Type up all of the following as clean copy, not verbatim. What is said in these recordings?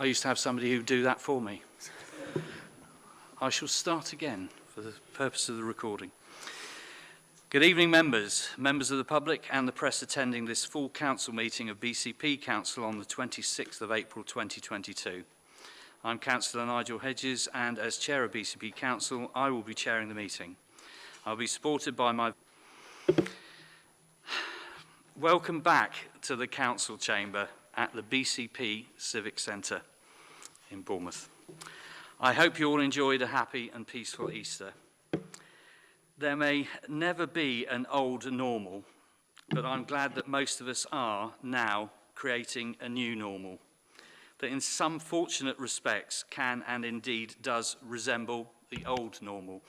I used to have somebody who'd do that for me. I shall start again for the purpose of the recording. Good evening, members of the public and the press attending this full council meeting of BCP Council on the 26th of April 2022. I'm Councillor Nigel Hedges, and as Chair of BCP Council, I will be chairing the meeting. I'll be supported by my... Welcome back to the Council Chamber at the BCP Civic Centre in Bournemouth. I hope you all enjoyed a happy and peaceful Easter. There may never be an old normal, but I'm glad that most of us are now creating a new normal that in some fortunate respects can and indeed does resemble the old normal.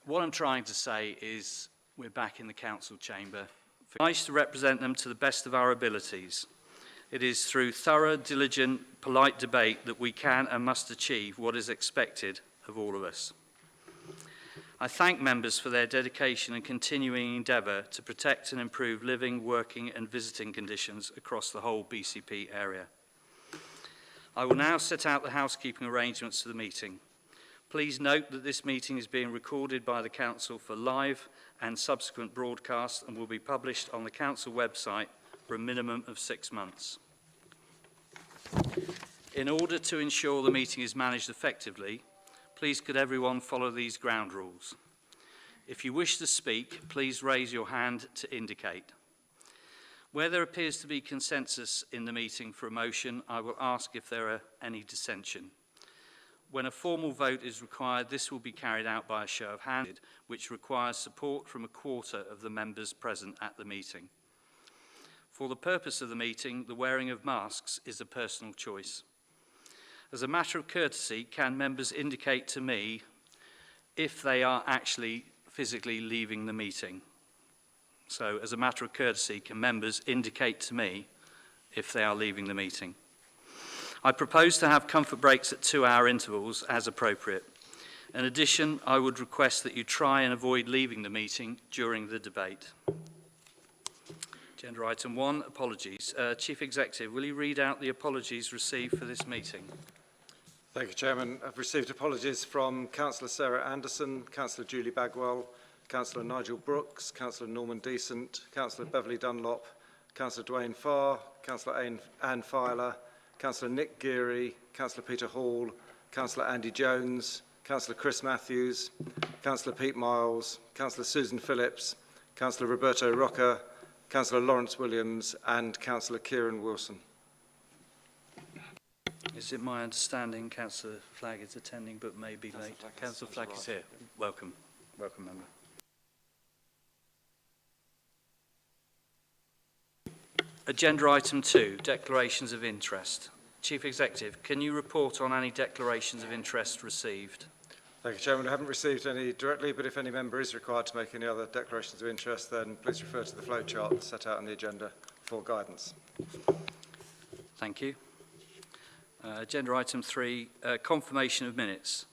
What I'm trying to say is we're back in the council chamber. It's nice to represent them to the best of our abilities. It is through thorough, diligent, polite debate that we can and must achieve what is expected of all of us. I thank members for their dedication and continuing endeavour to protect and improve living, working and visiting conditions across the whole BCP area. I will now set out the housekeeping arrangements for the meeting. Please note that this meeting is being recorded by the Council for live and subsequent broadcast and will be published on the Council website for a minimum of 6 months. In order to ensure the meeting is managed effectively, please could everyone follow these ground rules. If you wish to speak, please raise your hand to indicate. Where there appears to be consensus in the meeting for a motion, I will ask if there are any dissension. When a formal vote is required, this will be carried out by a show of hands, which requires support from a quarter of the members present at the meeting. For the purpose of the meeting, the wearing of masks is a personal choice. As a matter of courtesy, can members indicate to me if they are actually physically leaving the meeting? So, as a matter of courtesy, can members indicate to me if they are leaving the meeting? I propose to have comfort breaks at 2-hour intervals as appropriate. In addition, I would request that you try and avoid leaving the meeting during the debate. Agenda item 1, apologies. Chief Executive, will you read out the apologies received for this meeting? Thank you, Chairman. I've received apologies from Councillor Sarah Anderson, Councillor Julie Bagwell, Councillor Nigel Brooks, Councillor Norman Decent, Councillor Beverley Dunlop, Councillor Dwayne Farr, Councillor Anne Filer, Councillor Nick Geary, Councillor Peter Hall, Councillor Andy Jones, Councillor Chris Matthews, Councillor Pete Miles, Councillor Susan Phillips, Councillor Roberto Rocca, Councillor Lawrence Williams and Councillor Kieran Wilson. Is it my understanding Councillor Flagg is attending but may be late? Councillor Flagg is here. Welcome. Welcome, member. Agenda item 2, declarations of interest. Chief Executive, can you report on any declarations of interest received? Thank you, Chairman. I haven't received any directly, but if any member is required to make any other declarations of interest, then please refer to the flow chart set out on the agenda for guidance. Thank you. Agenda item 3, confirmation of minutes.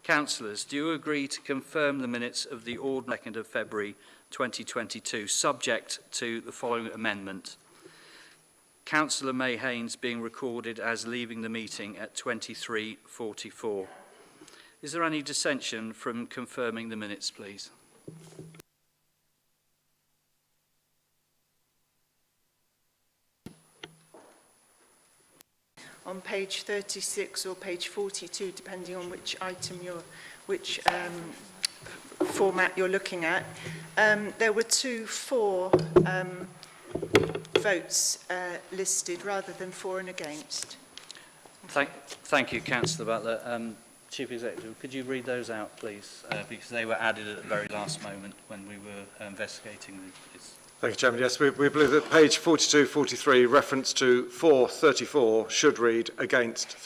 Councillors, do you agree to confirm the minutes of the ordinary 2nd of February 2022, subject to the following amendment? Councillor May Haynes being recorded as leaving the meeting at 23:44. Is there any dissension from confirming the minutes, please? On page 36 or page 42, depending on which item format you're looking at, there were 2 for votes listed rather than for and against. Thank you, Councillor Butler. Chief Executive, could you read those out, please? Because they were added at the very last moment when we were investigating this. Thank you, Chairman. Yes, we believe that page 42-43, reference to 434, should read against.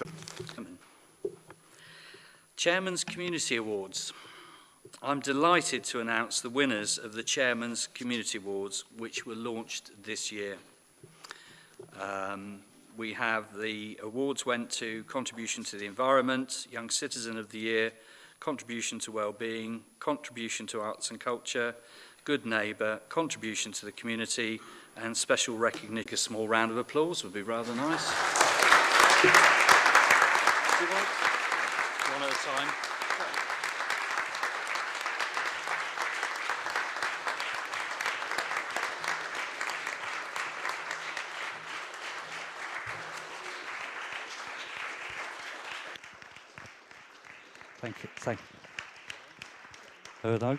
Chairman's Community Awards. I'm delighted to announce the winners of the Chairman's Community Awards, which were launched this year. We have the awards went to Contribution to the Environment, Young Citizen of the Year, Contribution to Wellbeing, Contribution to Arts and Culture, Good Neighbour, Contribution to the Community, and Special Recognition. A small round of applause would be rather nice. Do you want one at a time? Thank you. Thank you. No.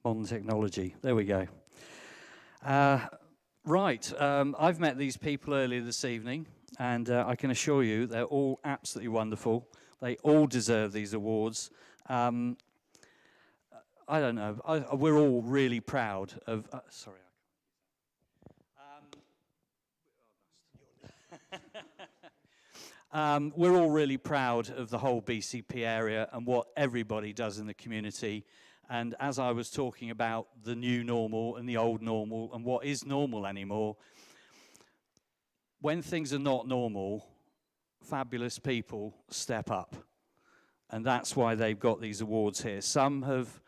Modern technology. There we go. Right. I've met these people earlier this evening, and I can assure you they're all absolutely wonderful. They all deserve these awards. I don't know. We're all really proud of. Sorry. We're all really proud of the whole BCP area and what everybody does in the community. And as I was talking about the new normal and the old normal and what is normal anymore, when things are not normal, fabulous people step up. And that's why they've got these awards here. Some have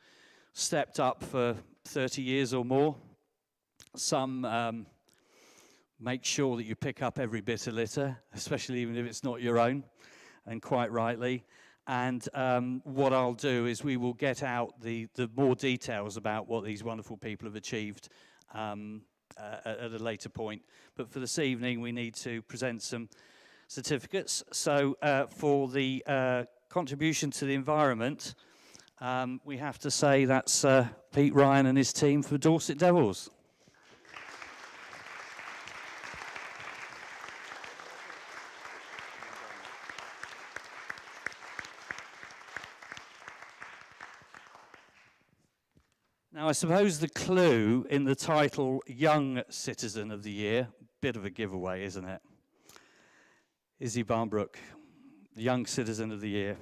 stepped up for 30 years or more. Some make sure that you pick up every bit of litter, especially even if it's not your own, and quite rightly. And what I'll do is we will get out the more details about what these wonderful people have achieved at a later point. But for this evening, we need to present some certificates. So for the contribution to the environment, we have to say that's Pete Ryan and his team for Dorset Devils. Now, I suppose the clue in the title, Young Citizen of the Year, bit of a giveaway, isn't it? Izzy Barnbrook, the Young Citizen of the Year.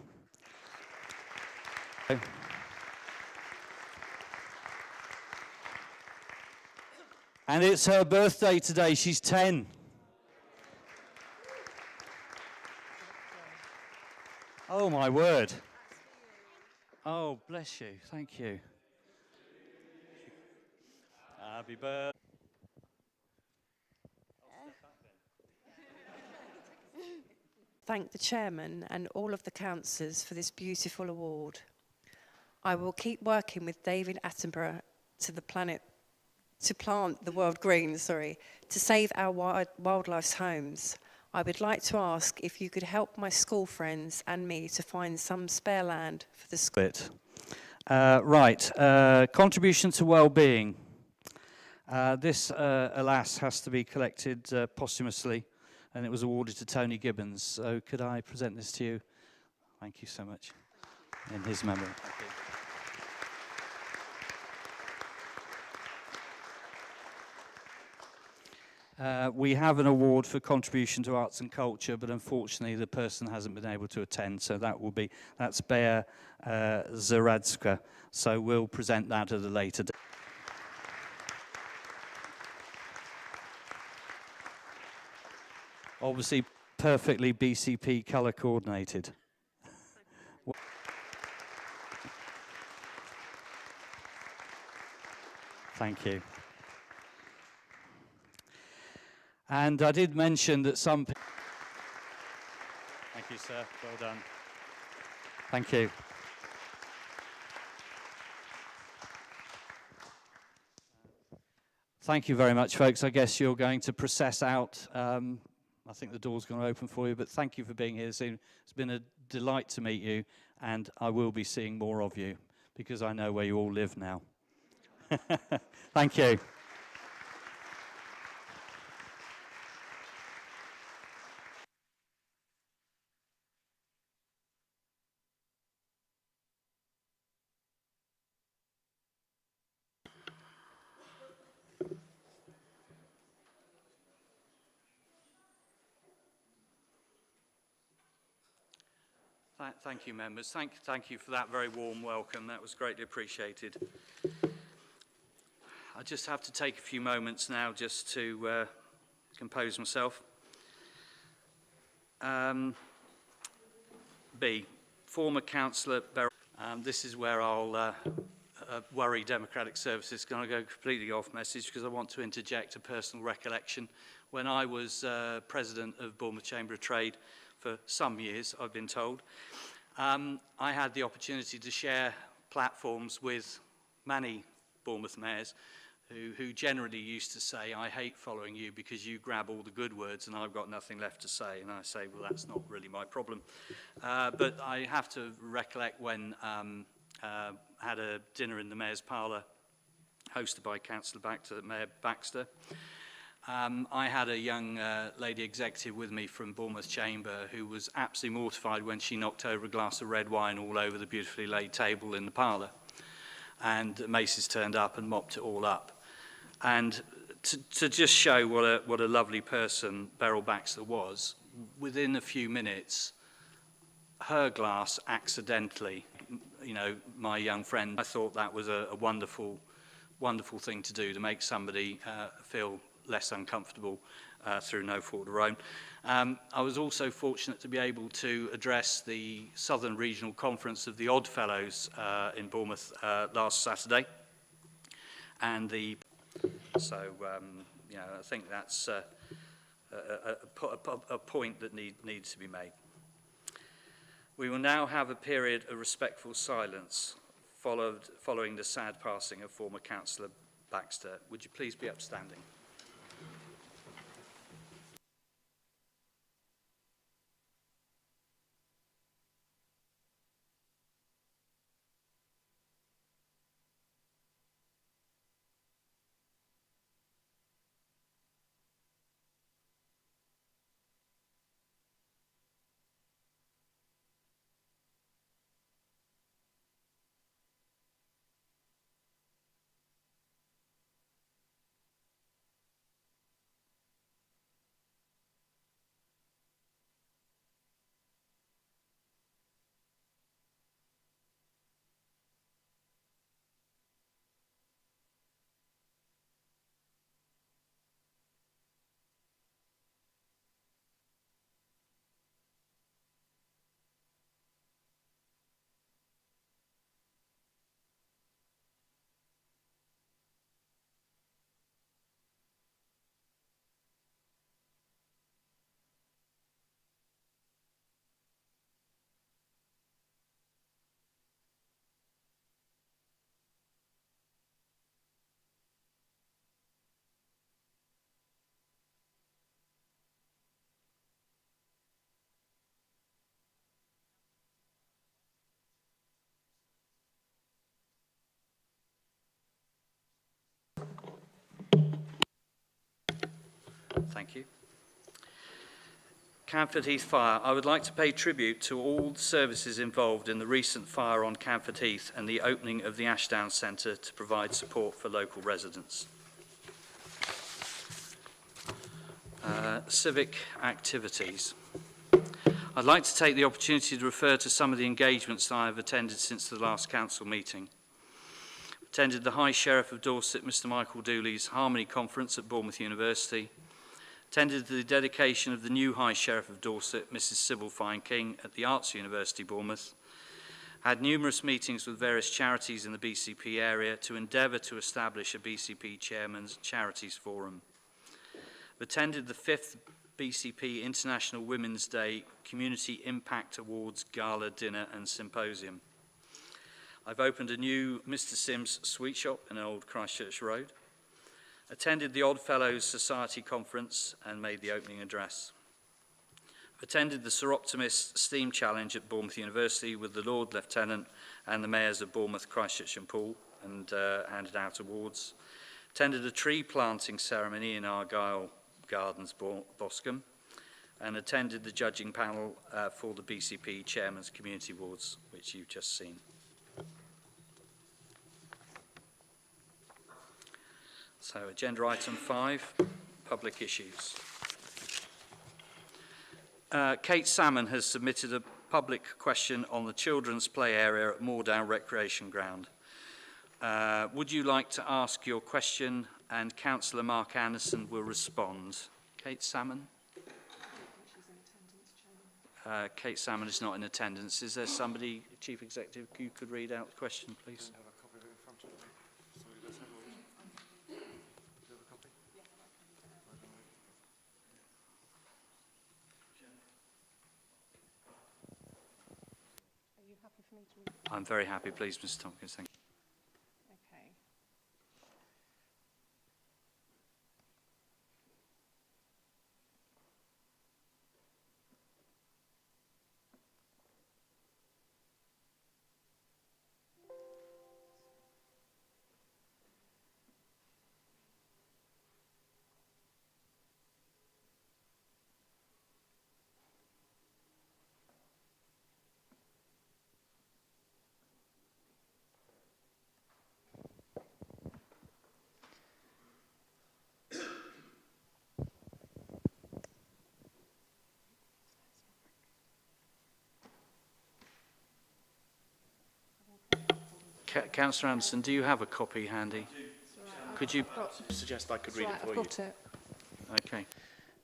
And it's her birthday today. She's 10. Oh, my word. Oh, bless you. Thank you. Happy birthday. Thank the chairman and all of the councillors for this beautiful award. I will keep working with David Attenborough to plant the world green, to save our wildlife's homes. I would like to ask if you could help my school friends and me to find some spare land for the school. Contribution to well-being. This, alas, has to be collected posthumously, and it was awarded to Tony Gibbons. So could I present this to you? Thank you so much. In his memory. Thank you. We have an award for contribution to arts and culture, but unfortunately the person hasn't been able to attend, so that's Bea Zaradzka. So we'll present that at a later date. Obviously, perfectly BCP colour coordinated. Thank you. And I did mention that some... Thank you, sir. Well done. Thank you. Thank you very much, folks. I guess you're going to process out. I think the door's going to open for you, but thank you for being here. It's been a delight to meet you, and I will be seeing more of you because I know where you all live now. Thank you. Thank you, members. Thank you for that very warm welcome. That was greatly appreciated. I just have to take a few moments now just to compose myself. B, former councillor Beryl. This is where I'll worry Democratic Services is going to go completely off message because I want to interject a personal recollection. When I was president of Bournemouth Chamber of Trade for some years, I've been told, I had the opportunity to share platforms with many Bournemouth mayors who generally used to say, I hate following you because you grab all the good words and I've got nothing left to say. And I say, well, that's not really my problem. But I have to recollect when I had a dinner in the Mayor's Parlour hosted by Mayor Baxter. I had a young lady executive with me from Bournemouth Chamber who was absolutely mortified when she knocked over a glass of red wine all over the beautifully laid table in the parlour. And Macy's turned up and mopped it all up. And to just show what a lovely person Beryl Baxter was, within a few minutes, her glass accidentally, you know, my young friend, I thought that was a wonderful, wonderful thing to do, to make somebody feel less uncomfortable through no fault of their own. I was also fortunate to be able to address the Southern Regional Conference of the Odd Fellows in Bournemouth last Saturday. And so, you know, I think that's a point that needs to be made. We will now have a period of respectful silence following the sad passing of former Councillor Baxter. Would you please be upstanding? Thank you. Camford Heath Fire. I would like to pay tribute to all the services involved in the recent fire on Camford Heath and the opening of the Ashdown Centre to provide support for local residents. Civic activities. I'd like to take the opportunity to refer to some of the engagements that I have attended since the last council meeting. Attended the High Sheriff of Dorset, Mr Michael Dooley's Harmony Conference at Bournemouth University. Attended the dedication of the new High Sheriff of Dorset, Mrs Sybil Fine-King, at the Arts University, Bournemouth. Had numerous meetings with various charities in the BCP area to endeavour to establish a BCP Chairman's Charities Forum. Attended the 5th BCP International Women's Day Community Impact Awards Gala Dinner and Symposium. I've opened a new Mr Sims sweet shop in Old Christchurch Road. Attended the Odd Fellows Society Conference and made the opening address. Attended the Sir Optimist Steam Challenge at Bournemouth University with the Lord Lieutenant and the Mayors of Bournemouth, Christchurch and Poole, and handed out awards. Attended a tree planting ceremony in Argyle Gardens, Boscombe, and attended the judging panel for the BCP Chairman's Community Awards, which you've just seen. So, agenda item 5, public issues. Kate Salmon has submitted a public question on the children's play area at Moordown Recreation Ground. Would you like to ask your question, and Councillor Mark Anderson will respond. Kate Salmon? Kate Salmon is not in attendance. Is there somebody, Chief Executive, who could read out the question, please? me to read? I'm very happy, please, Mr Tompkins. Thank you. Okay. Councillor Anderson, do you have a copy handy? Could you Suggest I could read it Right, for I've you. got it. Okay.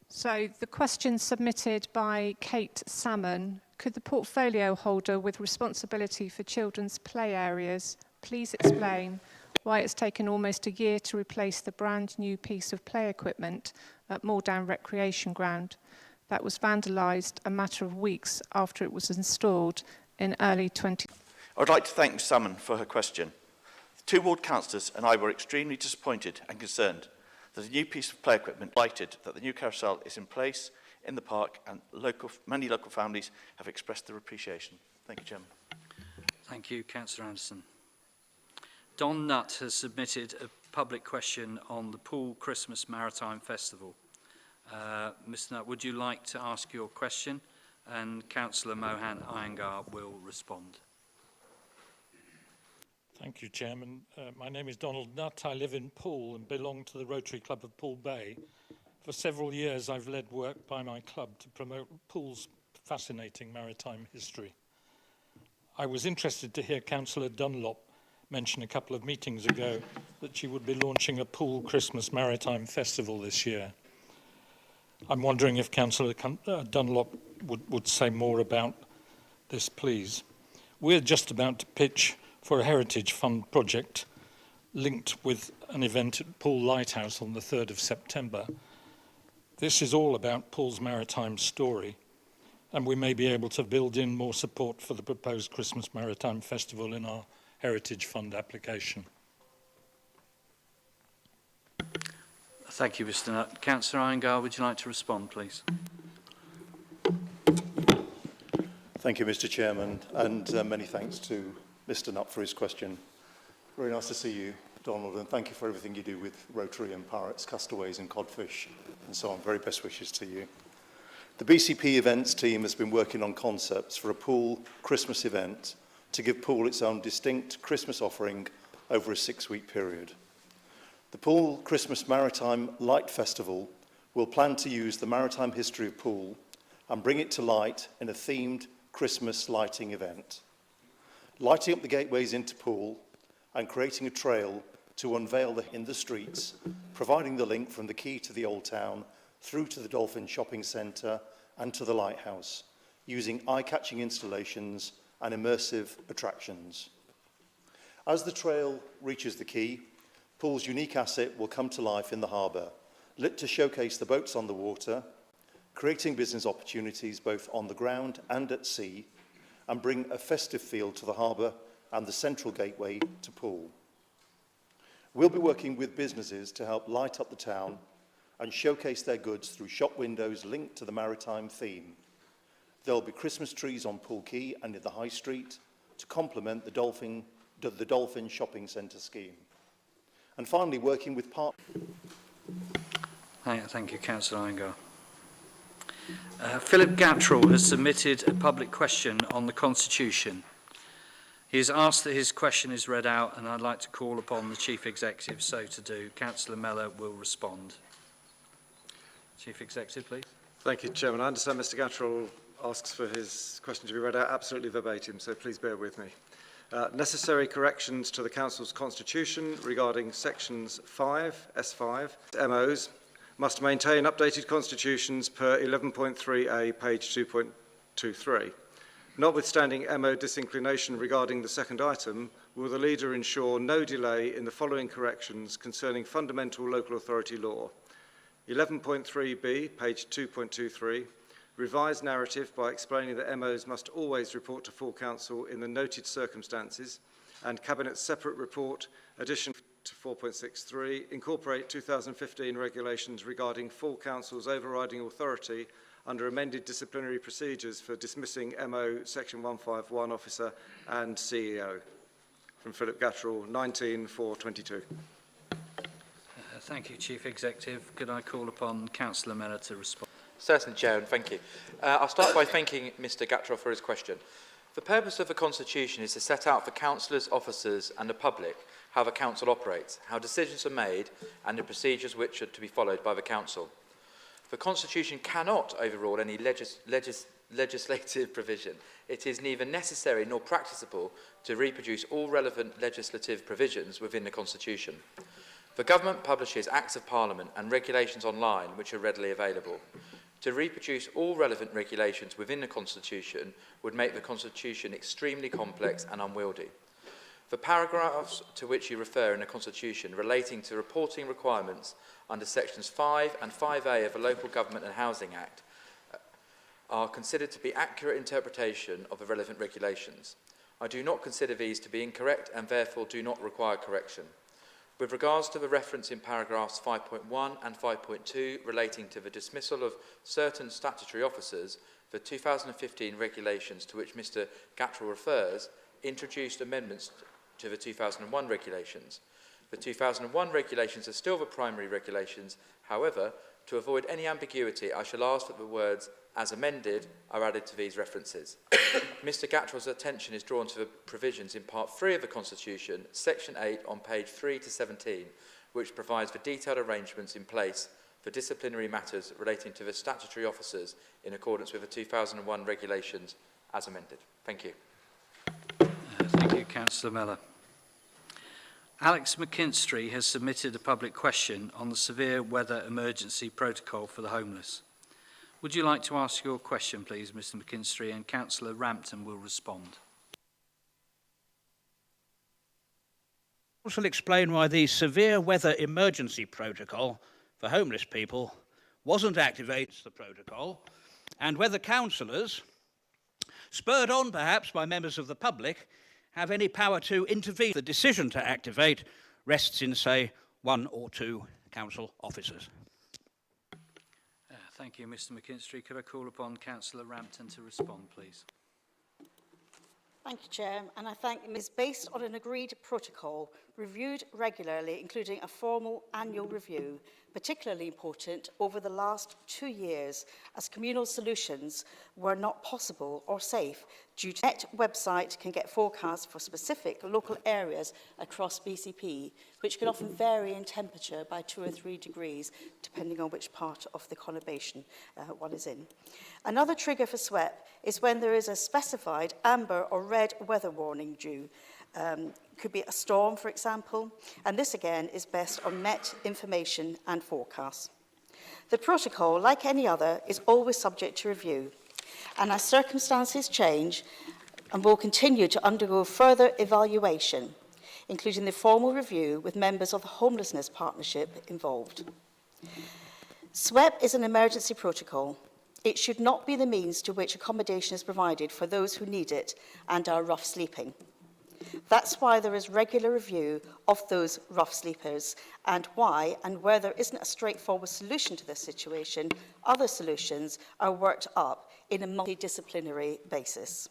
So the question submitted by Kate Salmon: could the portfolio holder with responsibility for children's play areas please explain why it's taken almost a year to replace the brand new piece of play equipment at Moordown Recreation Ground that was vandalised a matter of weeks after it was installed in early 20... I would like to thank Ms Salmon for her question. The two ward councillors and I were extremely disappointed and concerned that a new piece of play equipment, delighted that the new carousel is in place in the park, and many local families have expressed their appreciation. Thank you, Chairman. Thank you, Councillor Anderson. Don Nutt has submitted a public question on the Poole Christmas Maritime Festival. Mr Nutt, would you like to ask your question? And Councillor Mohan Iyengar will respond. Thank you, Chairman. My name is Donald Nutt. I live in Poole and belong to the Rotary Club of Poole Bay. For several years, I've led work by my club to promote Poole's fascinating maritime history. I was interested to hear Councillor Dunlop mention a couple of meetings ago that she would be launching a Poole Christmas Maritime Festival this year. I'm wondering if Councillor Dunlop would say more about this, please. We're just about to pitch for a Heritage Fund project linked with an event at Poole Lighthouse on the 3rd of September. This is all about Poole's maritime story, and we may be able to build in more support for the proposed Christmas Maritime Festival in our Heritage Fund application. Thank you, Mr Nutt. Councillor Iyengar, would you like to respond, please? Thank you, Mr Chairman, and many thanks to Mr Nutt for his question. Very nice to see you, Donald, and thank you for everything you do with Rotary and Pirates, Castaways and Codfish, and so on. Very best wishes to you. The BCP events team has been working on concepts for a Poole Christmas event to give Poole its own distinct Christmas offering over a 6-week period. The Poole Christmas Maritime Light Festival will plan to use the maritime history of Poole and bring it to light in a themed Christmas lighting event. Lighting up the gateways into Poole and creating a trail to unveil in the streets, providing the link from the quay to the Old Town through to the Dolphin Shopping Centre and to the lighthouse, using eye-catching installations and immersive attractions. As the trail reaches the quay, Poole's unique asset will come to life in the harbour, lit to showcase the boats on the water, creating business opportunities both on the ground and at sea, and bring a festive feel to the harbour and the central gateway to Poole. We'll be working with businesses to help light up the town and showcase their goods through shop windows linked to the maritime theme. There'll be Christmas trees on Poole Quay and in the High Street to complement the Dolphin Shopping Centre scheme. And finally, working with Thank you, Councillor Iyengar. Philip Gattrell has submitted a public question on the Constitution. He has asked that his question is read out, and I'd like to call upon the Chief Executive so to do. Councillor Mellor will respond. Chief Executive, please. Thank you, Chairman. I understand Mr Gattrell asks for his question to be read out absolutely verbatim, so please bear with me. Necessary corrections to the Council's Constitution regarding sections 5, S5, MOs, must maintain updated constitutions per 11.3a, page 2.23. Notwithstanding MO disinclination regarding the second item, will the Leader ensure no delay in the following corrections concerning fundamental local authority law? 11.3b, page 2.23, revised narrative by explaining that MOs must always report to full council in the noted circumstances, and Cabinet's separate report, addition to 4.63, incorporate 2015 regulations regarding full council's overriding authority under amended disciplinary procedures for dismissing MO Section 151 officer and CEO. From Philip Gattrell, 19/4/22. Thank you, Chief Executive. Could I call upon Councillor Mellor to respond? Certainly, Chair, and thank you. I'll start by thanking Mr Gattrell for his question. The purpose of the Constitution is to set out for councillors, officers and the public how the council operates, how decisions are made and the procedures which are to be followed by the council. The Constitution cannot overrule any legislative provision. It is neither necessary nor practicable to reproduce all relevant legislative provisions within the Constitution. The Government publishes Acts of Parliament and regulations online which are readily available. To reproduce all relevant regulations within the Constitution would make the Constitution extremely complex and unwieldy. The paragraphs to which you refer in the Constitution relating to reporting requirements under Sections 5 and 5A of the Local Government and Housing Act are considered to be accurate interpretation of the relevant regulations. I do not consider these to be incorrect and therefore do not require correction. With regards to the reference in paragraphs 5.1 and 5.2 relating to the dismissal of certain statutory officers, the 2015 regulations to which Mr Gattrell refers introduced amendments to the 2001 regulations. The 2001 regulations are still the primary regulations. However, to avoid any ambiguity, I shall ask that the words "as amended" are added to these references. Mr Gattrell's attention is drawn to the provisions in Part 3 of the Constitution, Section 8 on page 3 to 17, which provides for detailed arrangements in place for disciplinary matters relating to the statutory officers in accordance with the 2001 regulations as amended. Thank you. Thank you, Councillor Mellor. Alex McKinstry has submitted a public question on the severe weather emergency protocol for the homeless. Would you like to ask your question, please, Mr McKinstry, and Councillor Rampton will respond. Will explain why the severe weather emergency protocol for homeless people wasn't activated the protocol, and whether councillors, spurred on perhaps by members of the public, have any power to intervene. The decision to activate rests in, say, one or two council officers. Thank you, Mr McKinstry. Could I call upon Councillor Rampton to respond, please? Thank you, Chair, and I thank him. Is based on an agreed protocol, reviewed regularly, including a formal annual review, particularly important over the last 2 years, as communal solutions were not possible or safe due to net website can get forecasts for specific local areas across BCP, which can often vary in temperature by 2 or 3 degrees, depending on which part of the conurbation one is in. Another trigger for SWEP is when there is a specified amber or red weather warning due. Could be a storm, for example, and this again is based on net information and forecasts. The protocol, like any other, is always subject to review, and as circumstances change, and will continue to undergo further evaluation, including the formal review with members of the Homelessness Partnership involved. SWEP is an emergency protocol. It should not be the means to which accommodation is provided for those who need it and are rough sleeping. That's why there is regular review of those rough sleepers and why, and where there isn't a straightforward solution to this situation, other solutions are worked up in a multidisciplinary basis.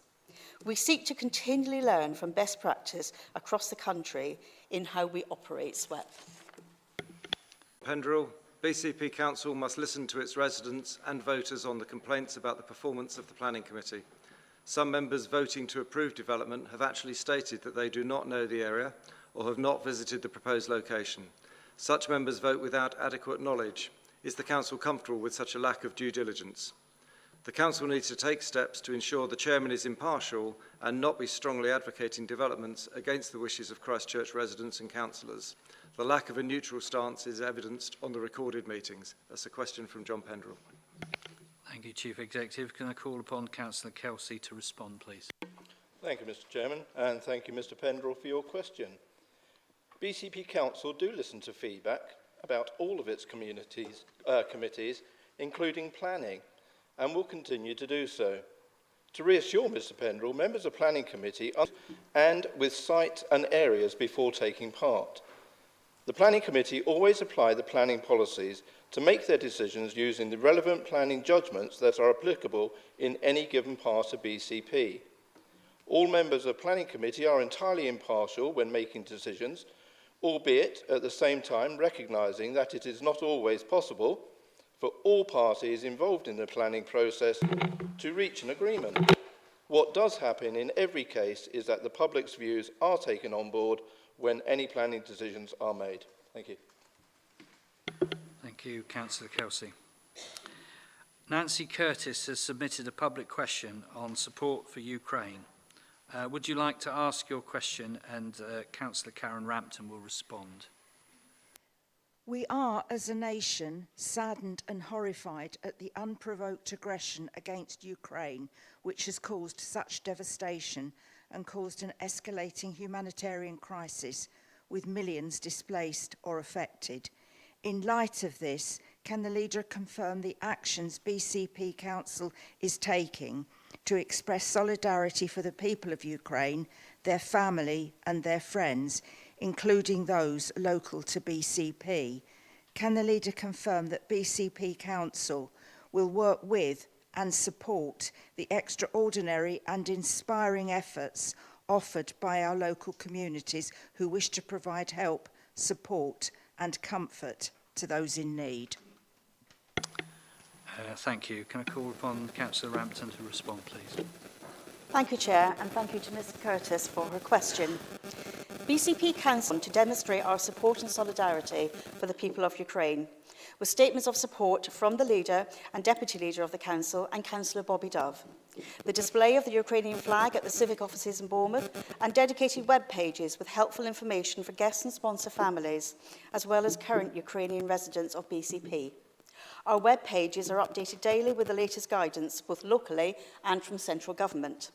We seek to continually learn from best practice across the country in how we operate SWEP. Pendrell, BCP Council must listen to its residents and voters on the complaints about the performance of the Planning Committee. Some members voting to approve development have actually stated that they do not know the area or have not visited the proposed location. Such members vote without adequate knowledge. Is the Council comfortable with such a lack of due diligence? The Council needs to take steps to ensure the Chairman is impartial and not be strongly advocating developments against the wishes of Christchurch residents and councillors. The lack of a neutral stance is evidenced on the recorded meetings. That's a question from John Pendrell. Thank you, Chief Executive. Can I call upon Councillor Kelsey to respond, please? Thank you, Mr Chairman, and thank you, Mr Pendrell, for your question. BCP Council do listen to feedback about all of its committees, including planning, and will continue to do so. To reassure Mr Pendrell, members of Planning Committee and with site and areas before taking part. The Planning Committee always apply the planning policies to make their decisions using the relevant planning judgments that are applicable in any given part of BCP. All members of the Planning Committee are entirely impartial when making decisions, albeit at the same time recognising that it is not always possible for all parties involved in the planning process to reach an agreement. What does happen in every case is that the public's views are taken on board when any planning decisions are made. Thank you. Thank you, Councillor Kelsey. Nancy Curtis has submitted a public question on support for Ukraine. Would you like to ask your question, and Councillor Karen Rampton will respond. We are, as a nation, saddened and horrified at the unprovoked aggression against Ukraine, which has caused such devastation and caused an escalating humanitarian crisis with millions displaced or affected. In light of this, can the leader confirm the actions BCP Council is taking to express solidarity for the people of Ukraine, their family and their friends, including those local to BCP? Can the leader confirm that BCP Council will work with and support the extraordinary and inspiring efforts offered by our local communities who wish to provide help, support and comfort to those in need? Thank you. Can I call upon Councillor Rampton to respond, please? Thank you, Chair, and thank you to Ms Curtis for her question. BCP Council to demonstrate our support and solidarity for the people of Ukraine, with statements of support from the Leader and Deputy Leader of the Council and Councillor Bobby Dove, the display of the Ukrainian flag at the civic offices in Bournemouth, and dedicated web pages with helpful information for guests and sponsor families, as well as current Ukrainian residents of BCP. Our web pages are updated daily with the latest guidance, both locally and from central government.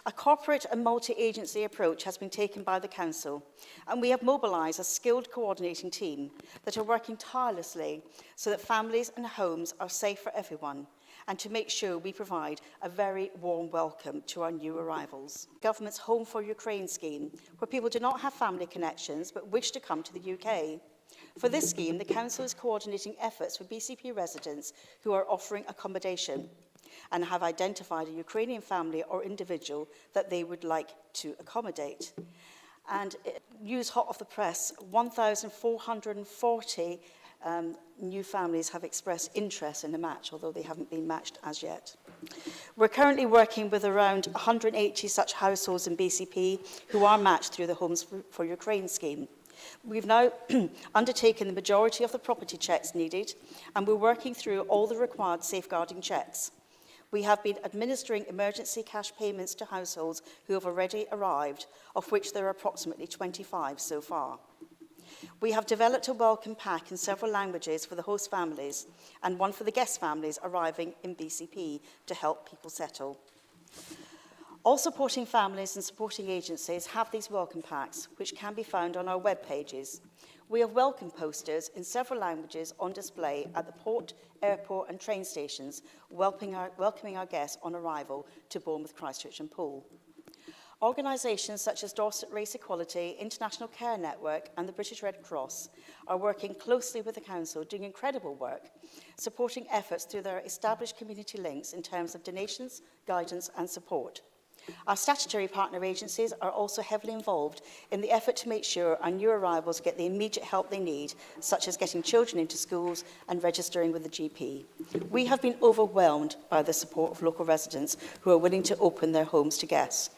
A corporate and multi-agency approach has been taken by the Council, and we have mobilised a skilled coordinating team that are working tirelessly so that families and homes are safe for everyone, and to make sure we provide a very warm welcome to our new arrivals. Government's Home for Ukraine scheme, where people do not have family connections but wish to come to the UK. For this scheme, the Council is coordinating efforts with BCP residents who are offering accommodation and have identified a Ukrainian family or individual that they would like to accommodate. And news hot off the press, 1,440 new families have expressed interest in the match, although they haven't been matched as yet. We're currently working with around 180 such households in BCP who are matched through the Homes for Ukraine scheme. We've now undertaken the majority of the property checks needed, and we're working through all the required safeguarding checks. We have been administering emergency cash payments to households who have already arrived, of which there are approximately 25 so far. We have developed a welcome pack in several languages for the host families and one for the guest families arriving in BCP to help people settle. All supporting families and supporting agencies have these welcome packs, which can be found on our web pages. We have welcome posters in several languages on display at the port, airport and train stations, welcoming our guests on arrival to Bournemouth, Christchurch and Poole. Organisations such as Dorset Race Equality, International Care Network and the British Red Cross are working closely with the Council, doing incredible work, supporting efforts through their established community links in terms of donations, guidance and support. Our statutory partner agencies are also heavily involved in the effort to make sure our new arrivals get the immediate help they need, such as getting children into schools and registering with the GP. We have been overwhelmed by the support of local residents who are willing to open their homes to guests.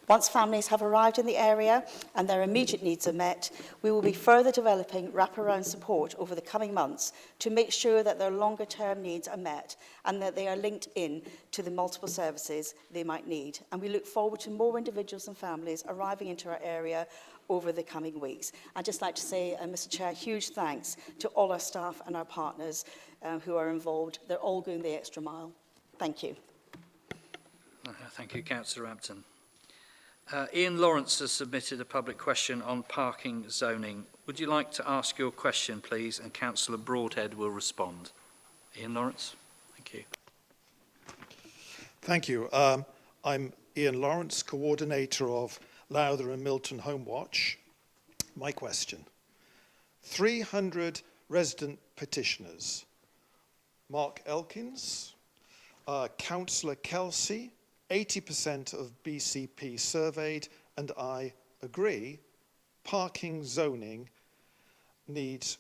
Once families have arrived in the area and their immediate needs are met, we will be further developing wraparound support over the coming months to make sure that their longer-term needs are met and that they are linked in to the multiple services they might need. And we look forward to more individuals and families arriving into our area over the coming weeks. I'd just like to say, Mr Chair, huge thanks to all our staff and our partners who are involved. They're all going the extra mile. Thank you. Thank you, Councillor Rampton. Ian Lawrence has submitted a public question on parking zoning. Would you like to ask your question, please, and Councillor Broadhead will respond. Ian Lawrence, thank you. Thank you. I'm Ian Lawrence, coordinator of Lowther and Milton Home Watch. My question: 300 resident petitioners. Mark Elkins, Councillor Kelsey, 80% of BCP surveyed, and I agree, parking zoning needs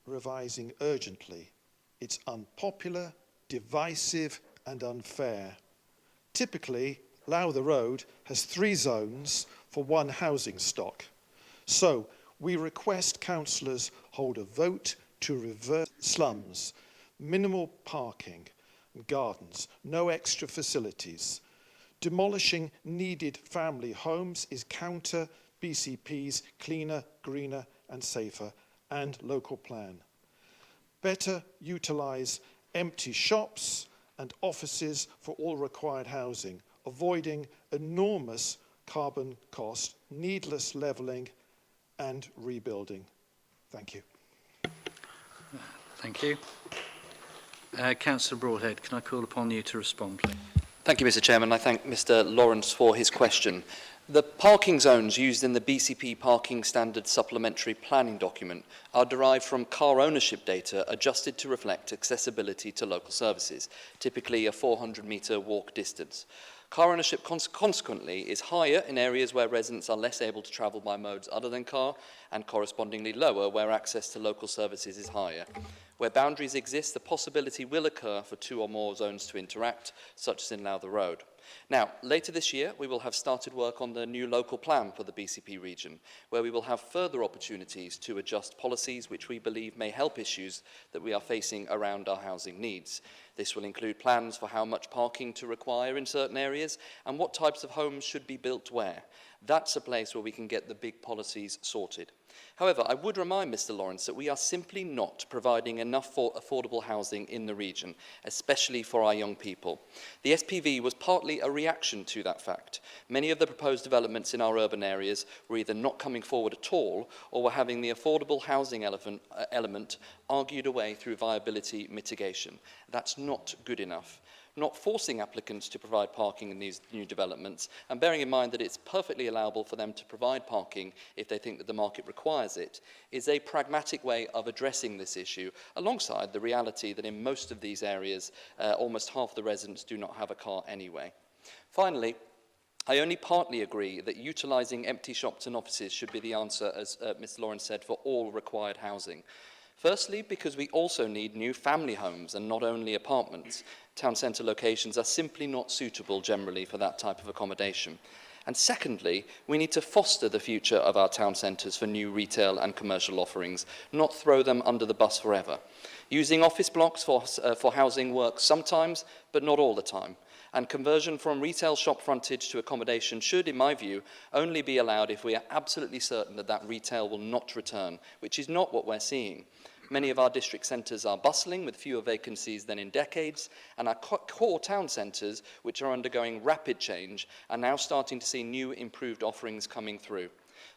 revising urgently. It's unpopular, divisive, and unfair. Typically, Lowther Road has 3 zones for one housing stock. So we request councillors hold a vote to reverse slums, minimal parking and gardens, no extra facilities. Demolishing needed family homes is counter BCP's cleaner, greener and safer and local plan. Better utilise empty shops and offices for all required housing, avoiding enormous carbon cost, needless levelling and rebuilding. Thank you. Thank you. Councillor Broadhead, can I call upon you to respond, please? Thank you, Mr. Chairman. I thank Mr. Lawrence for his question. The parking zones used in the BCP Parking Standards Supplementary Planning document are derived from car ownership data adjusted to reflect accessibility to local services, typically a 400-metre walk distance. Car ownership consequently is higher in areas where residents are less able to travel by modes other than car, and correspondingly lower where access to local services is higher. Where boundaries exist, the possibility will occur for 2 or more zones to interact, such as in Lowther Road. Now, later this year, we will have started work on the new local plan for the BCP region, where we will have further opportunities to adjust policies which we believe may help issues that we are facing around our housing needs. This will include plans for how much parking to require in certain areas and what types of homes should be built where. That's a place where we can get the big policies sorted. However, I would remind Mr. Lawrence that we are simply not providing enough for affordable housing in the region, especially for our young people. The SPV was partly a reaction to that fact. Many of the proposed developments in our urban areas were either not coming forward at all or were having the affordable housing element argued away through viability mitigation. That's not good enough. Not forcing applicants to provide parking in these new developments, and bearing in mind that it's perfectly allowable for them to provide parking if they think that the market requires it, is a pragmatic way of addressing this issue, alongside the reality that in most of these areas, almost half the residents do not have a car anyway. Finally, I only partly agree that utilising empty shops and offices should be the answer, as Mr. Lawrence said, for all required housing. Firstly, because we also need new family homes and not only apartments. Town centre locations are simply not suitable generally for that type of accommodation. And secondly, we need to foster the future of our town centres for new retail and commercial offerings, not throw them under the bus forever. Using office blocks for housing works sometimes, but not all the time. And conversion from retail shop frontage to accommodation should, in my view, only be allowed if we are absolutely certain that that retail will not return, which is not what we're seeing. Many of our district centres are bustling with fewer vacancies than in decades, and our core town centres, which are undergoing rapid change, are now starting to see new improved offerings coming through.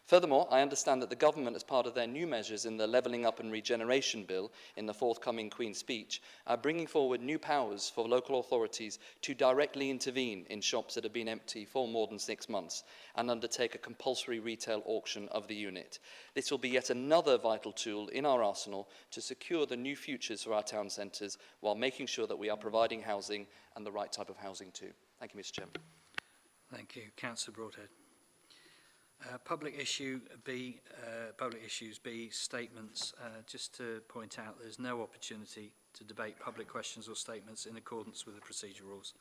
Furthermore, I understand that the government, as part of their new measures in the Levelling Up and Regeneration Bill in the forthcoming Queen's Speech, are bringing forward new powers for local authorities to directly intervene in shops that have been empty for more than 6 months and undertake a compulsory retail auction of the unit. This will be yet another vital tool in our arsenal to secure the new futures for our town centres while making sure that we are providing housing and the right type of housing too. Thank you, Mr. Chairman. Thank you. Councillor Broadhead. Public Issues B, statements. Just to point out, there's no opportunity to debate public questions or statements in accordance with the procedure rules.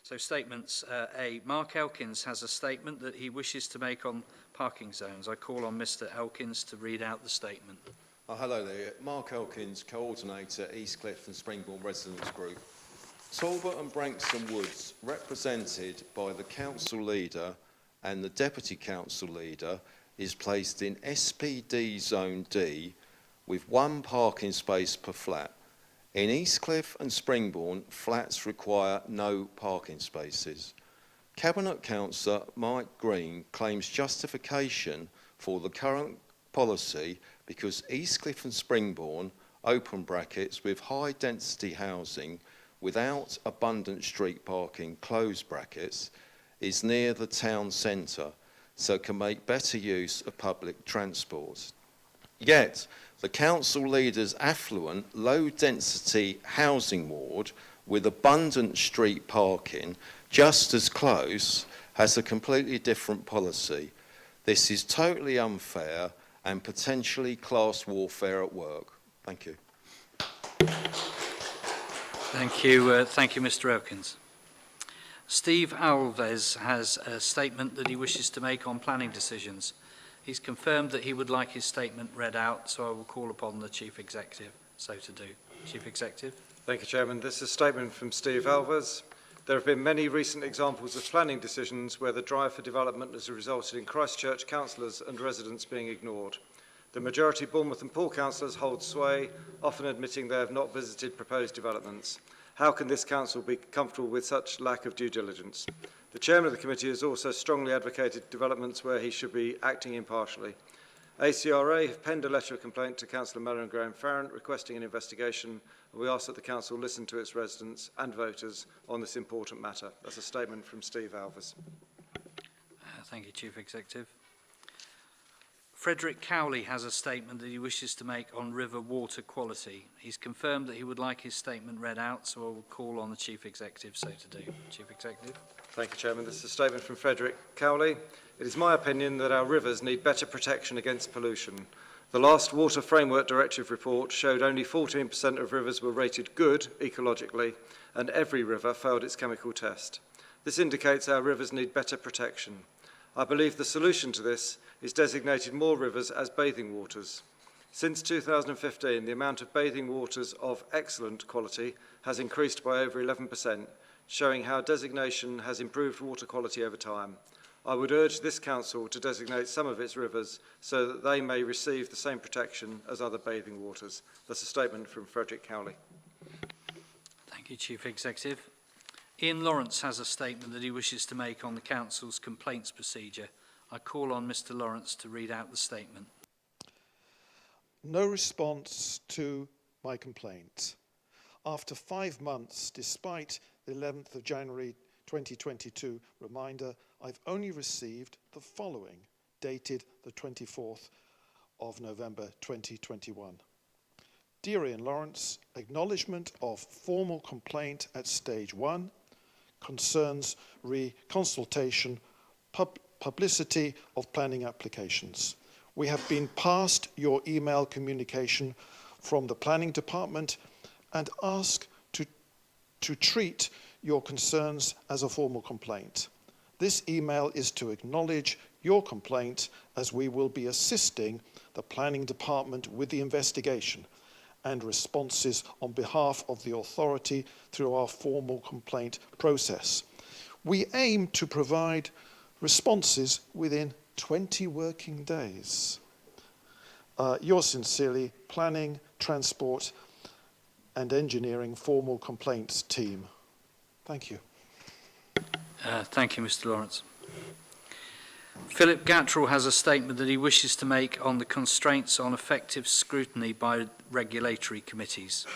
So statements, A, Mark Elkins has a statement that he wishes to make on parking zones. I call on Mr. Elkins to read out the statement. Hello there, Mark Elkins, Coordinator, Eastcliff and Springbourne Residents Group. Talbot and Branksome Woods, represented by the Council Leader and the Deputy Council Leader, is placed in SPD Zone D with 1 parking space per flat. In Eastcliff and Springbourne, flats require no parking spaces. Cabinet Councillor Mike Green claims justification for the current policy because Eastcliff and Springbourne, open brackets, with high density housing, without abundant street parking, close brackets, is near the town centre, so can make better use of public transport. Yet, the council leader's affluent, low-density housing ward with abundant street parking, just as close, has a completely different policy. This is totally unfair and potentially class warfare at work. Thank you. Thank you, Mr. Elkins. Steve Alves has a statement that he wishes to make on planning decisions. He's confirmed that he would like his statement read out, so I will call upon the Chief Executive so to do. Chief Executive. Thank you, Chairman. This is a statement from Steve Alves. There have been many recent examples of planning decisions where the drive for development has resulted in Christchurch councillors and residents being ignored. The majority Bournemouth and Poole councillors hold sway, often admitting they have not visited proposed developments. How can this council be comfortable with such lack of due diligence? The chairman of the committee has also strongly advocated developments where he should be acting impartially. ACRA have penned a letter of complaint to Councillor Mellor and Graham Farrant requesting an investigation, and we ask that the council listen to its residents and voters on this important matter. That's a statement from Steve Alves. Thank you, Chief Executive. Frederick Cowley has a statement that he wishes to make on river water quality. He's confirmed that he would like his statement read out, so I will call on the Chief Executive so to do. Chief Executive. Thank you, Chairman. This is a statement from Frederick Cowley. It is my opinion that our rivers need better protection against pollution. The last Water Framework Directive report showed only 14% of rivers were rated good ecologically, and every river failed its chemical test. This indicates our rivers need better protection. I believe the solution to this is designated more rivers as bathing waters. Since 2015, the amount of bathing waters of excellent quality has increased by over 11%, showing how designation has improved water quality over time. I would urge this council to designate some of its rivers so that they may receive the same protection as other bathing waters. That's a statement from Frederick Cowley. Thank you, Chief Executive. Ian Lawrence has a statement that he wishes to make on the council's complaints procedure. I call on Mr. Lawrence to read out the statement. No response to my complaint. After 5 months, despite the 11th of January 2022 reminder, I've only received the following, dated the 24th of November 2021. Dear Ian Lawrence, acknowledgement of formal complaint at stage 1, concerns re-consultation, publicity of planning applications. We have been passed your email communication from the planning department and ask to treat your concerns as a formal complaint. This email is to acknowledge your complaint as we will be assisting the planning department with the investigation and responses on behalf of the authority through our formal complaint process. We aim to provide responses within 20 working days. Yours sincerely, Planning, Transport and Engineering Formal Complaints Team. Thank you. Thank you, Mr. Lawrence. Philip Gattrell has a statement that he wishes to make on the constraints on effective scrutiny by regulatory committees.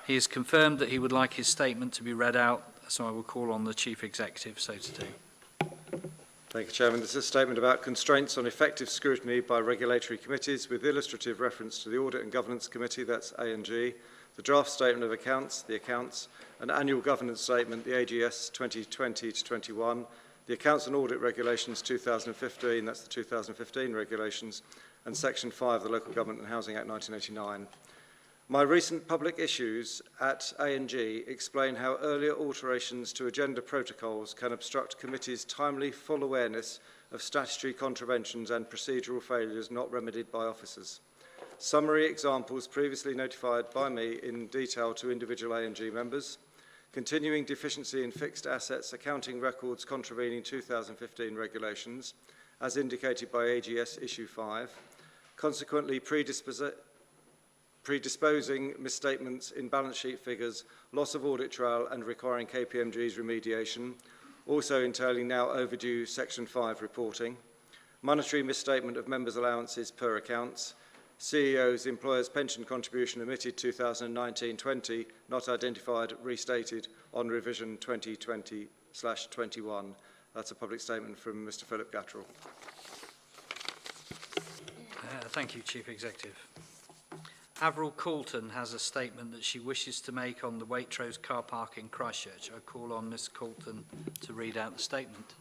He has confirmed that he would like his statement to be read out, so I will call on the Chief Executive so to do. Thank you, Chairman. This is a statement about constraints on effective scrutiny by regulatory committees with illustrative reference to the Audit and Governance Committee, that's A&G, the draft statement of accounts, the accounts, an annual governance statement, the AGS 2020-21, the Accounts and Audit Regulations 2015, that's the 2015 regulations, and Section 5 of the Local Government and Housing Act 1989. My recent public issues at A&G explain how earlier alterations to agenda protocols can obstruct committees' timely full awareness of statutory contraventions and procedural failures not remedied by officers. Summary examples previously notified by me in detail to individual A&G members, continuing deficiency in fixed assets accounting records contravening 2015 regulations, as indicated by AGS Issue 5, consequently predisposing misstatements in balance sheet figures, loss of audit trail and requiring KPMG's remediation, also entailing now overdue Section 5 reporting, monetary misstatement of members' allowances per accounts, CEO's employer's pension contribution omitted 2019-20, not identified, restated on revision 2020/21. That's a public statement from Mr. Philip Gattrell. Thank you, Chief Executive. Avril Coulton has a statement that she wishes to make on the Waitrose car park in Christchurch. I call on Ms. Coulton to read out the statement.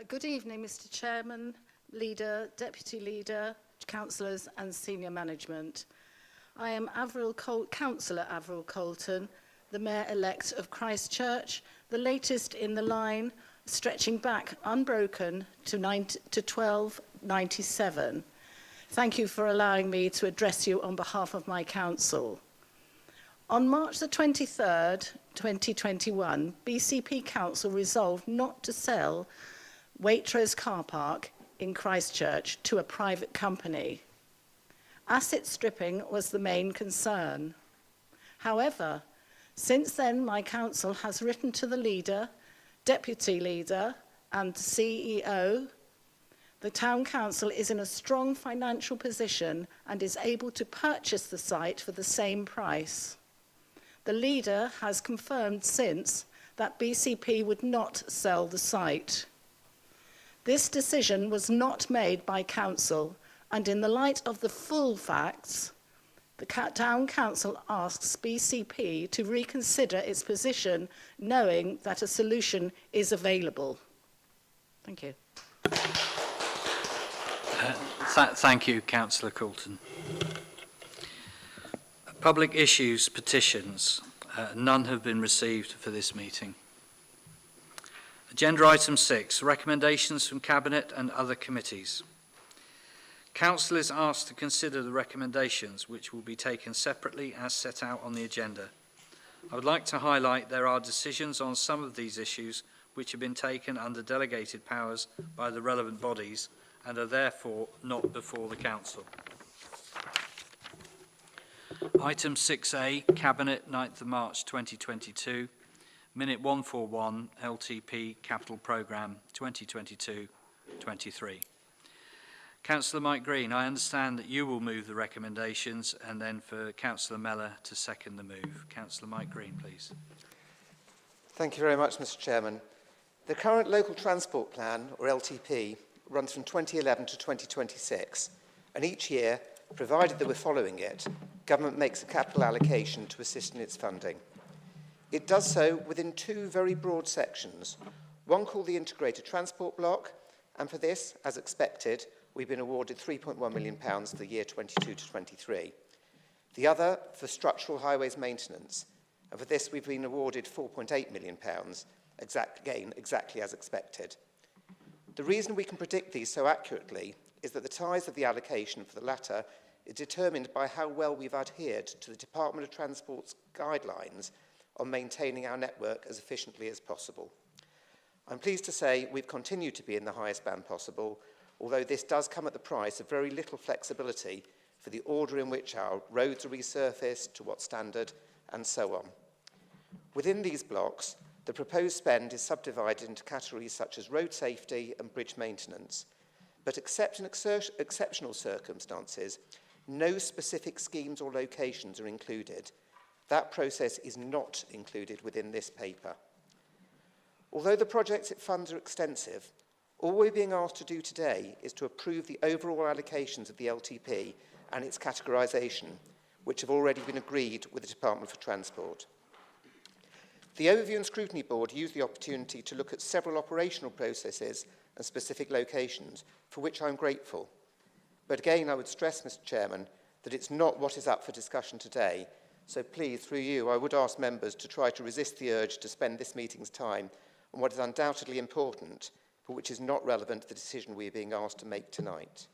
Good evening, Mr. Chairman, Leader, Deputy Leader, Councillors and Senior Management. I am Councillor Avril Coulton, the Mayor-elect of Christchurch, the latest in the line, stretching back unbroken to 1297. Thank you for allowing me to address you on behalf of my council. On March the 23rd, 2021, BCP Council resolved not to sell Waitrose car park in Christchurch to a private company. Asset stripping was the main concern. However, since then my council has written to the leader, deputy leader and the CEO. The town council is in a strong financial position and is able to purchase the site for the same price. The leader has confirmed since that BCP would not sell the site. This decision was not made by council, and in the light of the full facts, the town council asks BCP to reconsider its position, knowing that a solution is available. Thank you. Thank you, Councillor Coulton. Public issues petitions. None have been received for this meeting. Agenda item 6, recommendations from Cabinet and other committees. Council is asked to consider the recommendations, which will be taken separately as set out on the agenda. I would like to highlight there are decisions on some of these issues which have been taken under delegated powers by the relevant bodies and are therefore not before the Council. Item 6A, Cabinet, 9th of March 2022, Minute 141, LTP Capital Programme 2022-23. Councillor Mike Green, I understand that you will move the recommendations and then for Councillor Mellor to second the move. Councillor Mike Green, please. Thank you very much, Mr. Chairman. The current Local Transport Plan, or LTP, runs from 2011 to 2026, and each year, provided that we're following it, government makes a capital allocation to assist in its funding. It does so within two very broad sections, one called the Integrated Transport Block, and for this, as expected, we've been awarded £3.1 million for the year 22 to 23. The other for Structural Highways Maintenance, and for this we've been awarded £4.8 million, exactly as expected. The reason we can predict these so accurately is that the size of the allocation for the latter is determined by how well we've adhered to the Department of Transport's guidelines on maintaining our network as efficiently as possible. I'm pleased to say we've continued to be in the highest band possible, although this does come at the price of very little flexibility for the order in which our roads are resurfaced, to what standard, and so on. Within these blocks, the proposed spend is subdivided into categories such as road safety and bridge maintenance, but except in exceptional circumstances, no specific schemes or locations are included. That process is not included within this paper. Although the projects it funds are extensive, all we're being asked to do today is to approve the overall allocations of the LTP and its categorisation, which have already been agreed with the Department for Transport. The Overview and Scrutiny Board used the opportunity to look at several operational processes and specific locations, for which I'm grateful. But again, I would stress, Mr. Chairman, that it's not what is up for discussion today, so please, through you, I would ask members to try to resist the urge to spend this meeting's time on what is undoubtedly important, but which is not relevant to the decision we are being asked to make tonight.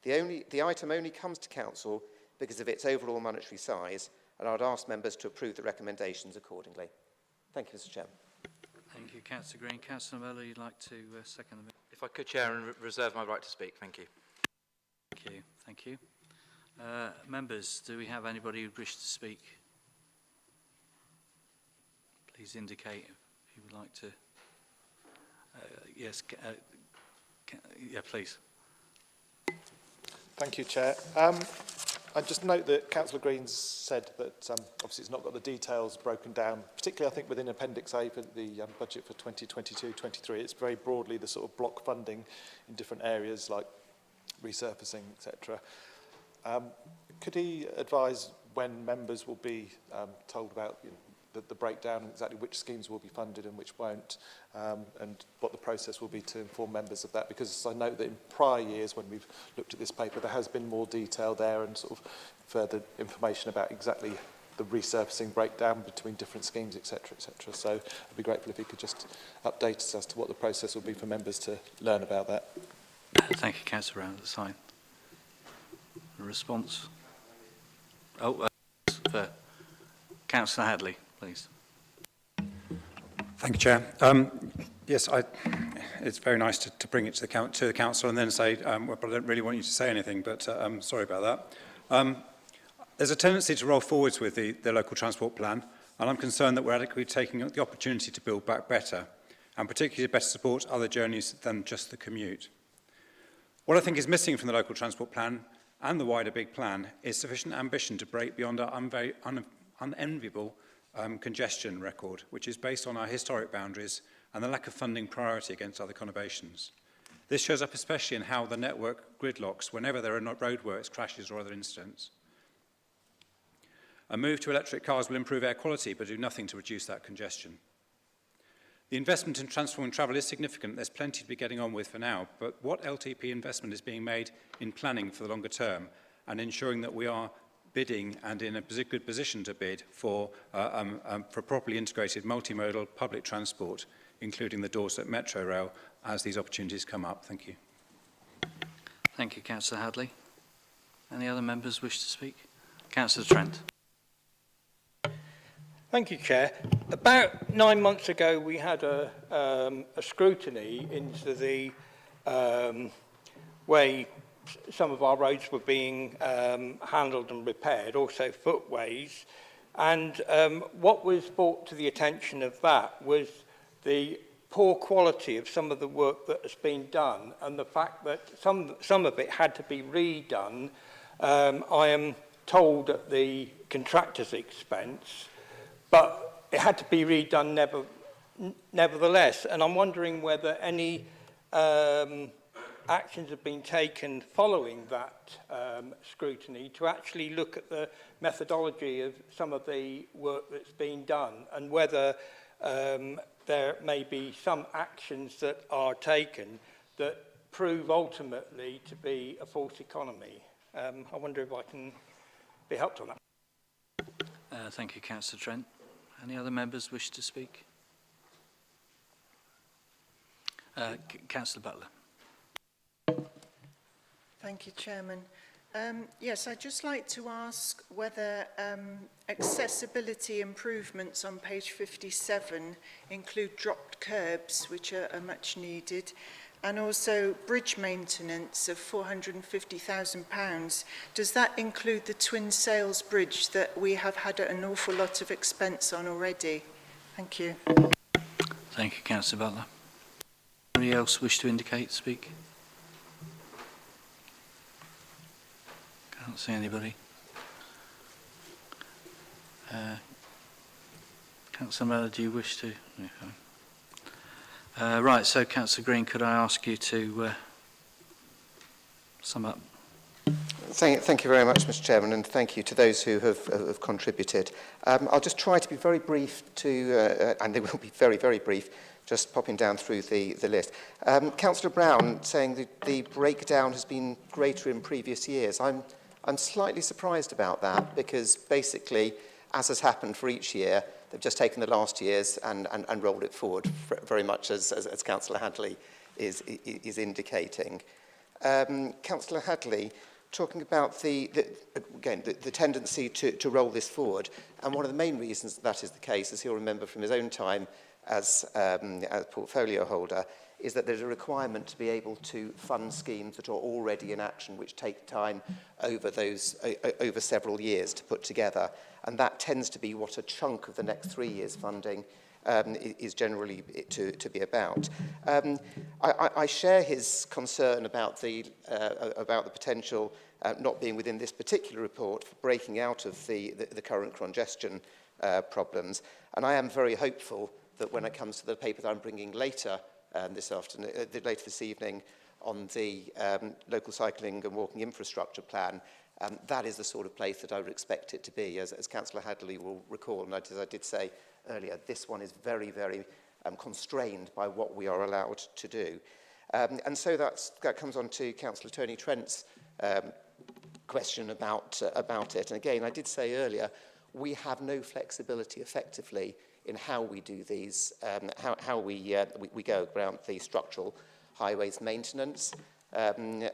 The item only comes to Council because of its overall monetary size, and I would ask members to approve the recommendations accordingly. Thank you, Mr. Chairman. Thank you, Councillor Green. Councillor Mellor, you'd like to second the move? If I could, Chair, and reserve my right to speak. Thank you. Thank you. Thank you. Members, do we have anybody who wishes to speak? Please indicate if you would like to. Yes, yeah, please. Thank you, Chair. I just note that Councillor Green's said that obviously it's not got the details broken down, particularly I think within Appendix A for the budget for 2022-23. It's very broadly the sort of block funding in different areas like resurfacing, etc. Could he advise when members will be told about the breakdown and exactly which schemes will be funded and which won't, and what the process will be to inform members of that? Because I know that in prior years when we've looked at this paper, there has been more detail there and sort of further information about exactly the resurfacing breakdown between different schemes, etc., etc. So I'd be grateful if you could just update us as to what the process will be for members to learn about that. Thank you, Councillor Brown. That's fine. A response? Oh, Councillor Hadley, please. Thank you, Chair. Yes, it's very nice to bring it to the council and then say, well, but I don't really want you to say anything, but I'm sorry about that. There's a tendency to roll forwards with the local transport plan, and I'm concerned that we're adequately taking the opportunity to build back better, and particularly to better support other journeys than just the commute. What I think is missing from the local transport plan and the wider big plan is sufficient ambition to break beyond our very unenviable congestion record, which is based on our historic boundaries and the lack of funding priority against other conurbations. This shows up especially in how the network gridlocks whenever there are not roadworks, crashes or other incidents. A move to electric cars will improve air quality but do nothing to reduce that congestion. The investment in transforming travel is significant. There's plenty to be getting on with for now, but what LTP investment is being made in planning for the longer term and ensuring that we are bidding and in a good position to bid for properly integrated multimodal public transport, including the Dorset Metro Rail, as these opportunities come up. Thank you. Thank you, Councillor Hadley. Any other members wish to speak? Councillor Trent. Thank you, Chair. About 9 months ago, we had a scrutiny into the way some of our roads were being handled and repaired, also footways. And what was brought to the attention of that was the poor quality of some of the work that has been done and the fact that some of it had to be redone, I am told at the contractor's expense, but it had to be redone nevertheless. And I'm wondering whether any actions have been taken following that scrutiny to actually look at the methodology of some of the work that's been done and whether there may be some actions that are taken that prove ultimately to be a false economy. I wonder if I can be helped on that. Thank you, Councillor Trent. Any other members wish to speak? Councillor Butler. Thank you, Chairman. Yes, I'd just like to ask whether accessibility improvements on page 57 include dropped curbs, which are much needed, and also bridge maintenance of £450,000. Does that include the Twin Sails Bridge that we have had an awful lot of expense on already? Thank you. Thank you, Councillor Butler. Anybody else wish to indicate, speak? Can't see anybody. Councillor Miller, do you wish to? Right, so Councillor Green, could I ask you to sum up? Thank you very much, Mr. Chairman, and thank you to those who have contributed. I'll just try to be very brief and they will be very, very brief, just popping down through the list. Councillor Brown saying that the breakdown has been greater in previous years. I'm slightly surprised about that because basically, as has happened for each year, they've just taken the last year's and rolled it forward, very much as Councillor Hadley is indicating. Councillor Hadley, talking about the tendency to roll this forward, and one of the main reasons that is the case, as he'll remember from his own time as portfolio holder, is that there's a requirement to be able to fund schemes that are already in action, which take time over several years to put together. And that tends to be what a chunk of the next 3 years' funding is generally to be about. I share his concern about the potential not being within this particular report for breaking out of the current congestion problems, and I am very hopeful that when it comes to the paper that I'm bringing later later this evening on the local cycling and walking infrastructure plan, that is the sort of place that I would expect it to be. As Councillor Hadley will recall, and as I did say earlier, this one is very, very constrained by what we are allowed to do. And so that comes on to Councillor Tony Trent's question about it. And again, I did say earlier, we have no flexibility effectively in how we do these, how we go around the structural highways maintenance. And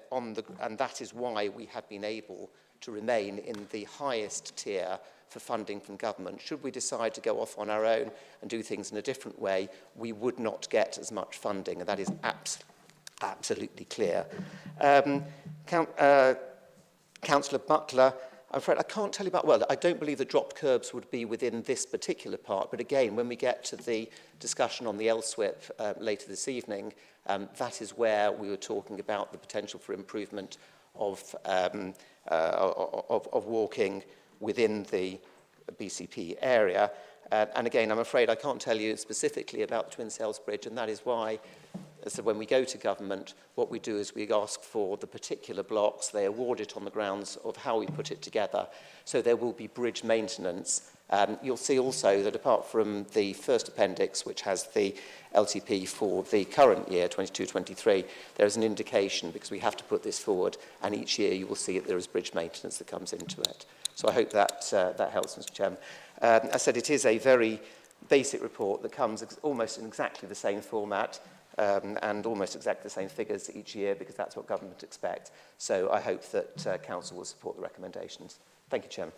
that is why we have been able to remain in the highest tier for funding from government. Should we decide to go off on our own and do things in a different way, we would not get as much funding, and that is absolutely clear. Councillor Butler, I'm afraid I can't tell you about, well, I don't believe the dropped curbs would be within this particular part, but again, when we get to the discussion on the LSWIP later this evening, that is where we were talking about the potential for improvement of walking within the BCP area. And again, I'm afraid I can't tell you specifically about the Twin Sails Bridge, and that is why, so when we go to government, what we do is we ask for the particular blocks, they award it on the grounds of how we put it together. So there will be bridge maintenance. You'll see also that apart from the first appendix, which has the LTP for the current year, 22-23, there is an indication, because we have to put this forward, and each year you will see that there is bridge maintenance that comes into it. So I hope that that helps, Mr. Chairman. I said it is a very basic report that comes almost in exactly the same format and almost exactly the same figures each year, because that's what government expects. So I hope that Council will support the recommendations. Thank you, Chairman.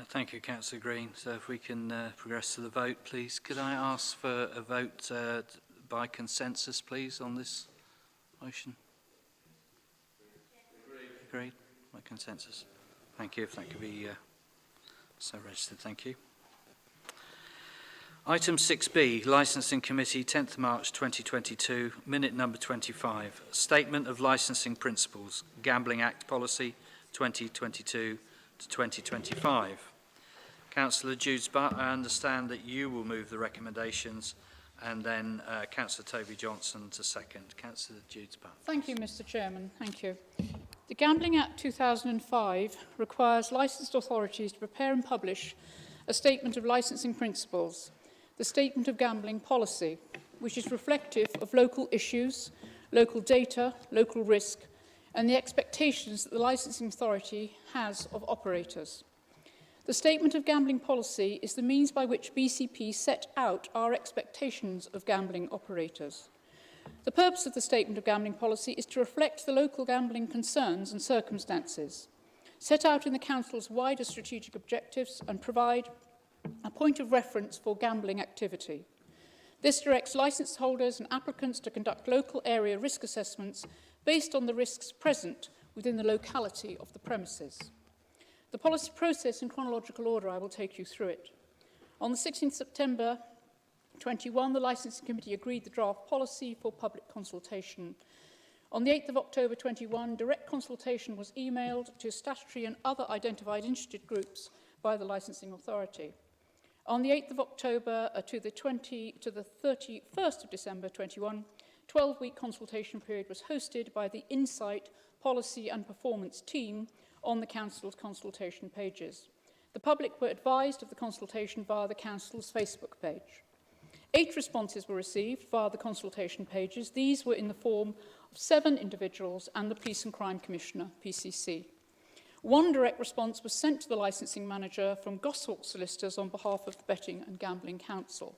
Thank you, Councillor Green. So if we can progress to the vote, please. Could I ask for a vote by consensus, please, on this motion? Agreed. By consensus. Thank you. If that could be so registered. Thank you. Item 6B, Licensing Committee, 10th March 2022, minute number 25. Statement of Licensing Principles, Gambling Act Policy 2022 to 2025. Councillor Judes-Butt, I understand that you will move the recommendations, and then Councillor Toby Johnson to second. Councillor Judes-Butt. Thank you, Mr. Chairman. Thank you. The Gambling Act 2005 requires licensed authorities to prepare and publish a statement of licensing principles, the Statement of Gambling Policy, which is reflective of local issues, local data, local risk, and the expectations that the licensing authority has of operators. The Statement of Gambling Policy is the means by which BCP set out our expectations of gambling operators. The purpose of the Statement of Gambling Policy is to reflect the local gambling concerns and circumstances, set out in the Council's wider strategic objectives, and provide a point of reference for gambling activity. This directs licence holders and applicants to conduct local area risk assessments based on the risks present within the locality of the premises. The policy process in chronological order, I will take you through it. On the 16th September 21, the Licensing Committee agreed the draft policy for public consultation. On the 8th of October 21, direct consultation was emailed to statutory and other identified interested groups by the Licensing Authority. On the 8th of October to the 31st of December 21, 12-week consultation period was hosted by the Insight Policy and Performance team on the Council's consultation pages. The public were advised of the consultation via the Council's Facebook page. 8 responses were received via the consultation pages. These were in the form of 7 individuals and the Police and Crime Commissioner, PCC. 1 direct response was sent to the licensing manager from Goshawk Solicitors on behalf of the Betting and Gambling Council.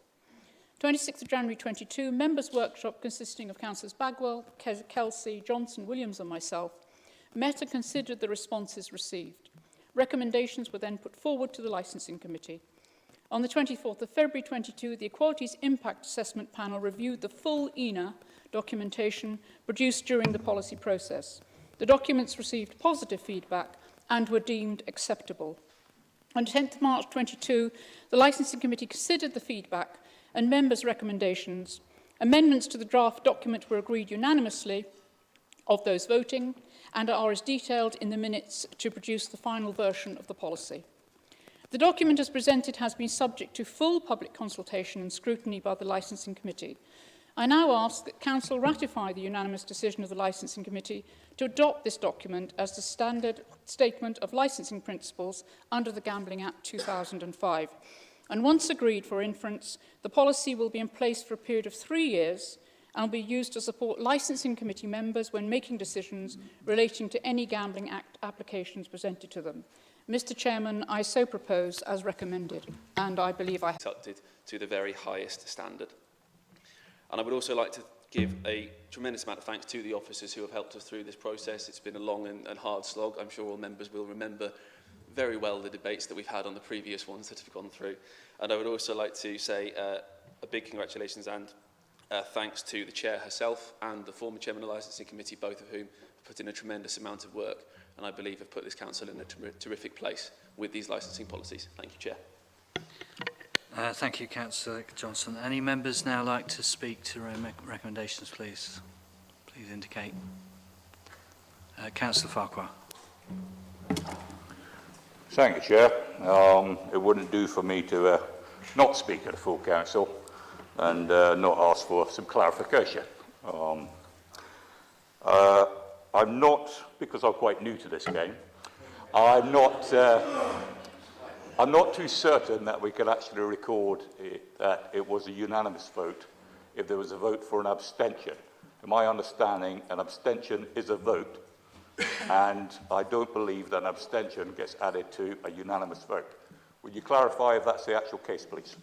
26th of January 22, members' workshop consisting of Councillors Bagwell, Kelsey, Johnson, Williams and myself met and considered the responses received. Recommendations were then put forward to the Licensing Committee. On the 24th of February 22, the Equalities Impact Assessment Panel reviewed the full ENA documentation produced during the policy process. The documents received positive feedback and were deemed acceptable. On 10th March 22, the Licensing Committee considered the feedback and members' recommendations. Amendments to the draft document were agreed unanimously of those voting and are as detailed in the minutes to produce the final version of the policy. The document as presented has been subject to full public consultation and scrutiny by the Licensing Committee. I now ask that Council ratify the unanimous decision of the Licensing Committee to adopt this document as the standard statement of licensing principles under the Gambling Act 2005. And once agreed for inference, the policy will be in place for a period of 3 years and will be used to support Licensing Committee members when making decisions relating to any Gambling Act applications presented to them. Mr. Chairman, I so propose as recommended, and I believe I have conducted to the very highest standard. And I would also like to give a tremendous amount of thanks to the officers who have helped us through this process. It's been a long and hard slog. I'm sure all members will remember very well the debates that we've had on the previous ones that have gone through. And I would also like to say a big congratulations and thanks to the Chair herself and the former Chairman of the Licensing Committee, both of whom have put in a tremendous amount of work and I believe have put this Council in a terrific place with these licensing policies. Thank you, Chair. Thank you, Councillor Johnson. Any members now like to speak to recommendations, please? Please indicate. Councillor Farquhar. Thank you, Chair. It wouldn't do for me to not speak at the full Council and not ask for some clarification. I'm not, because I'm quite new to this game, I'm not too certain that we could actually record that it was a unanimous vote if there was a vote for an abstention. In my understanding, an abstention is a vote, and I don't believe that an abstention gets added to a unanimous vote. Would you clarify if that's the actual case, please?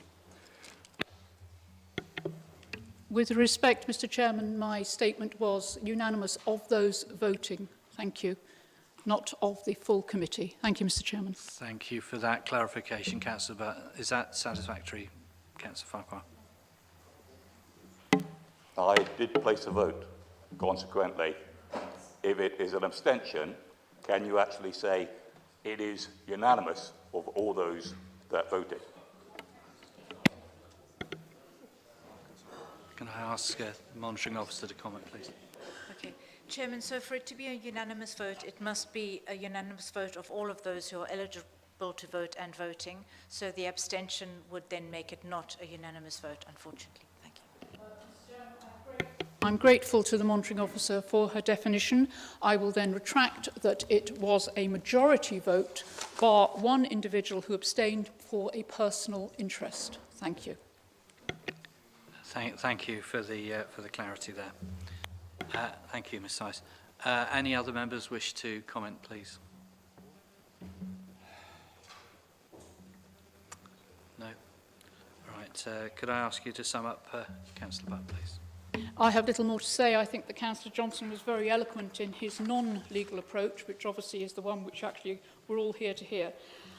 With respect, Mr. Chairman, my statement was unanimous of those voting. Thank you. Not of the full committee. Thank you, Mr. Chairman. Thank you for that clarification, Councillor. But is that satisfactory, Councillor Farquhar? I did place a vote. Consequently, if it is an abstention, can you actually say it is unanimous of all those that voted? Can I ask the monitoring officer to comment, please? Okay. Chairman, so for it to be a unanimous vote, it must be a unanimous vote of all of those who are eligible to vote and voting. So the abstention would then make it not a unanimous vote, unfortunately. Thank you. I'm grateful to the monitoring officer for her definition. I will then retract that it was a majority vote, bar one individual who abstained for a personal interest. Thank you. Thank you for the clarity there. Thank you, Ms. Sice. Any other members wish to comment, please? No? All right. Could I ask you to sum up, Councillor Butt, please? I have little more to say. I think that Councillor Johnson was very eloquent in his non-legal approach, which obviously is the one which actually we're all here to hear.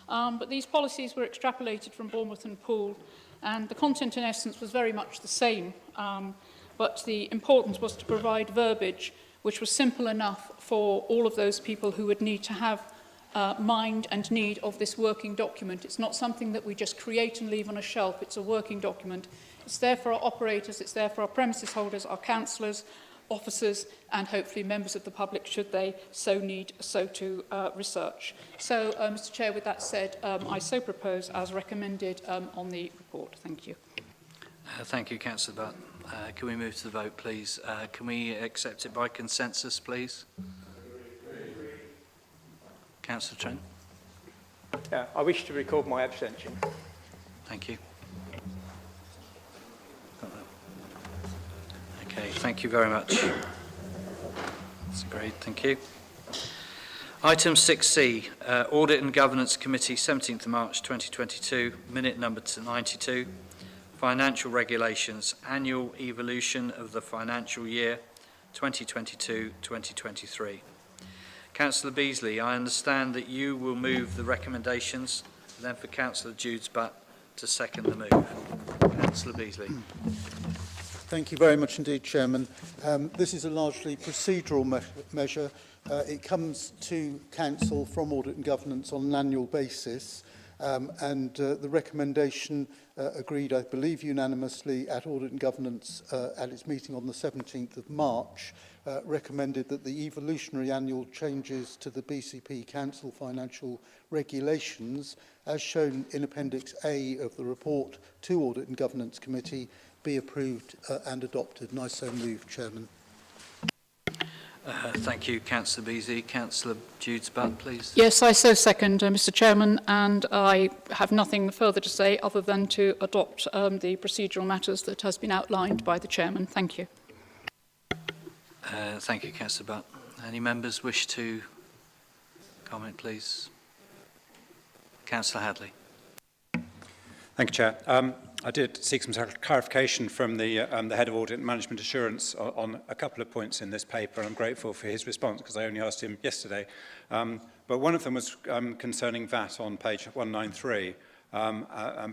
But these policies were extrapolated from Bournemouth and Poole, and the content in essence was very much the same, but the importance was to provide verbiage which was simple enough for all of those people who would need to have mind and need of this working document. It's not something that we just create and leave on a shelf. It's a working document. It's there for our operators, it's there for our premises holders, our councillors, officers, and hopefully members of the public, should they so need so to research. So, Mr. Chair, with that said, I so propose as recommended on the report. Thank you. Thank you, Councillor Butt. Can we move to the vote, please? Can we accept it by consensus, please? Councillor Trent. Yeah, I wish to record my abstention. Thank you. Okay, thank you very much. That's great, thank you. Item 6C, Audit and Governance Committee, 17th of March 2022, minute number 92, Financial Regulations, Annual Evolution of the Financial Year 2022-2023. Councillor Beasley, I understand that you will move the recommendations, and then for Councillor Judes-Butt to second the move. Councillor Beasley. Thank you very much indeed, Chairman. This is a largely procedural measure. It comes to Council from Audit and Governance on an annual basis. The recommendation agreed, I believe, unanimously at Audit and Governance at its meeting on the 17th of March, recommended that the evolutionary annual changes to the BCP Council financial regulations, as shown in Appendix A of the report to Audit and Governance Committee, be approved and adopted. And I so move, Chairman. Thank you, Councillor Beazley. Councillor Judes-Butt, please. Yes, I so second, Mr. Chairman, and I have nothing further to say other than to adopt the procedural matters that has been outlined by the Chairman. Thank you. Thank you, Councillor Butt. Any members wish to comment, please? Councillor Hadley. Thank you, Chair. I did seek some clarification from the Head of Audit and Management Assurance on a couple of points in this paper. I'm grateful for his response because I only asked him yesterday. But one of them was concerning VAT on page 193,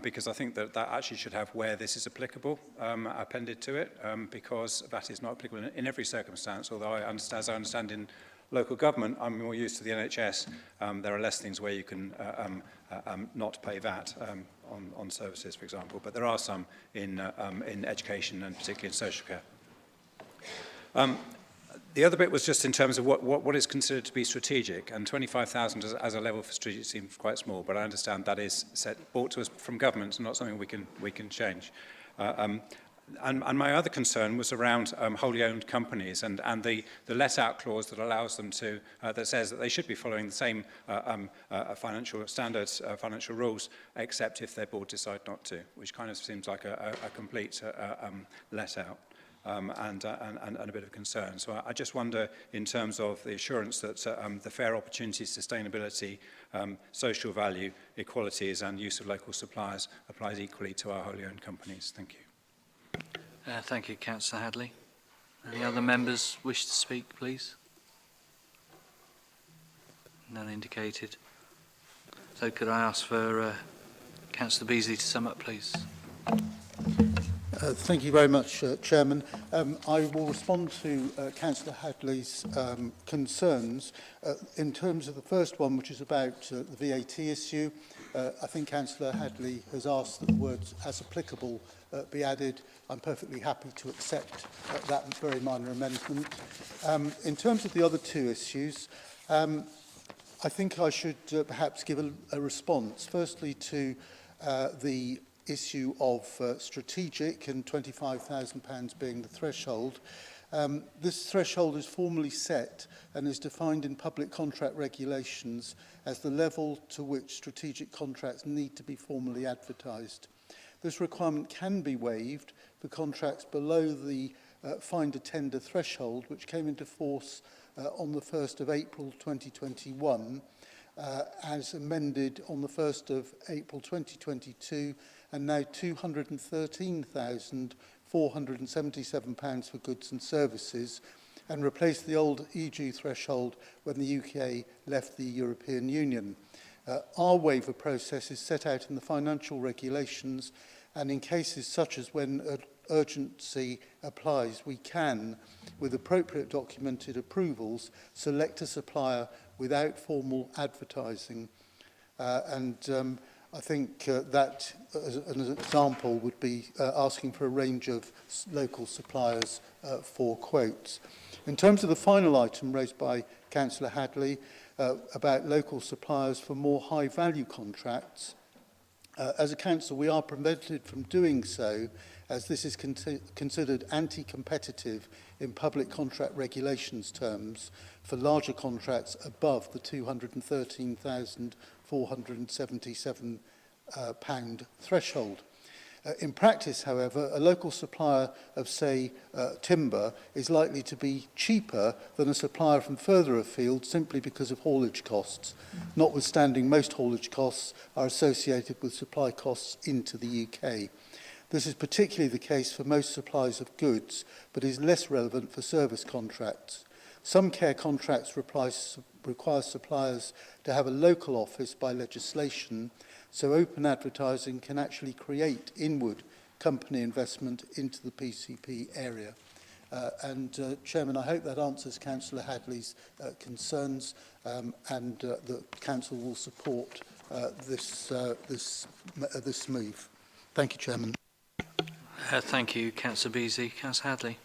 because I think that actually should have where this is applicable appended to it, because VAT is not applicable in every circumstance, although as I understand in local government, I'm more used to the NHS. There are less things where you can not pay VAT on services, for example, but there are some in education and particularly in social care. The other bit was just in terms of what is considered to be strategic, and 25,000 as a level for strategic seems quite small, but I understand that is brought to us from government and not something we can change. And my other concern was around wholly owned companies and the let-out clause that allows them to, that says that they should be following the same financial standards, financial rules, except if their board decide not to, which kind of seems like a complete let-out. And a bit of concern. So I just wonder, in terms of the assurance that the fair opportunities, sustainability, social value, equalities and use of local suppliers applies equally to our wholly owned companies. Thank you. Thank you, Councillor Hadley. Any other members wish to speak, please? None indicated. So could I ask for Councillor Beazley to sum up, please? Thank you very much, Chairman. I will respond to Councillor Hadley's concerns. In terms of the first one, which is about the VAT issue, I think Councillor Hadley has asked that the words "as applicable" be added. I'm perfectly happy to accept that very minor amendment. In terms of the other two issues, I think I should perhaps give a response. Firstly, to the issue of strategic and £25,000 being the threshold. This threshold is formally set and is defined in public contract regulations as the level to which strategic contracts need to be formally advertised. This requirement can be waived for contracts below the find a tender threshold, which came into force on the 1st of April 2021, as amended on the 1st of April 2022, and now £213,477 for goods and services, and replaced the old EG threshold when the UK left the European Union. Our waiver process is set out in the financial regulations, and in cases such as when urgency applies, we can, with appropriate documented approvals, select a supplier without formal advertising. I think that, as an example, would be asking for a range of local suppliers for quotes. In terms of the final item raised by Councillor Hadley about local suppliers for more high-value contracts, as a council, we are prevented from doing so, as this is considered anti-competitive in public contract regulations terms for larger contracts above the £213,477 threshold. In practice, however, a local supplier of, say, timber is likely to be cheaper than a supplier from further afield simply because of haulage costs, notwithstanding most haulage costs are associated with supply costs into the UK. This is particularly the case for most supplies of goods, but is less relevant for service contracts. Some care contracts require suppliers to have a local office by legislation, so open advertising can actually create inward company investment into the PCP area. Chairman, I hope that answers Councillor Hadley's concerns, and the Council will support this move. Thank you, Chairman. Thank you, Councillor Beasley. Councillor Hadley.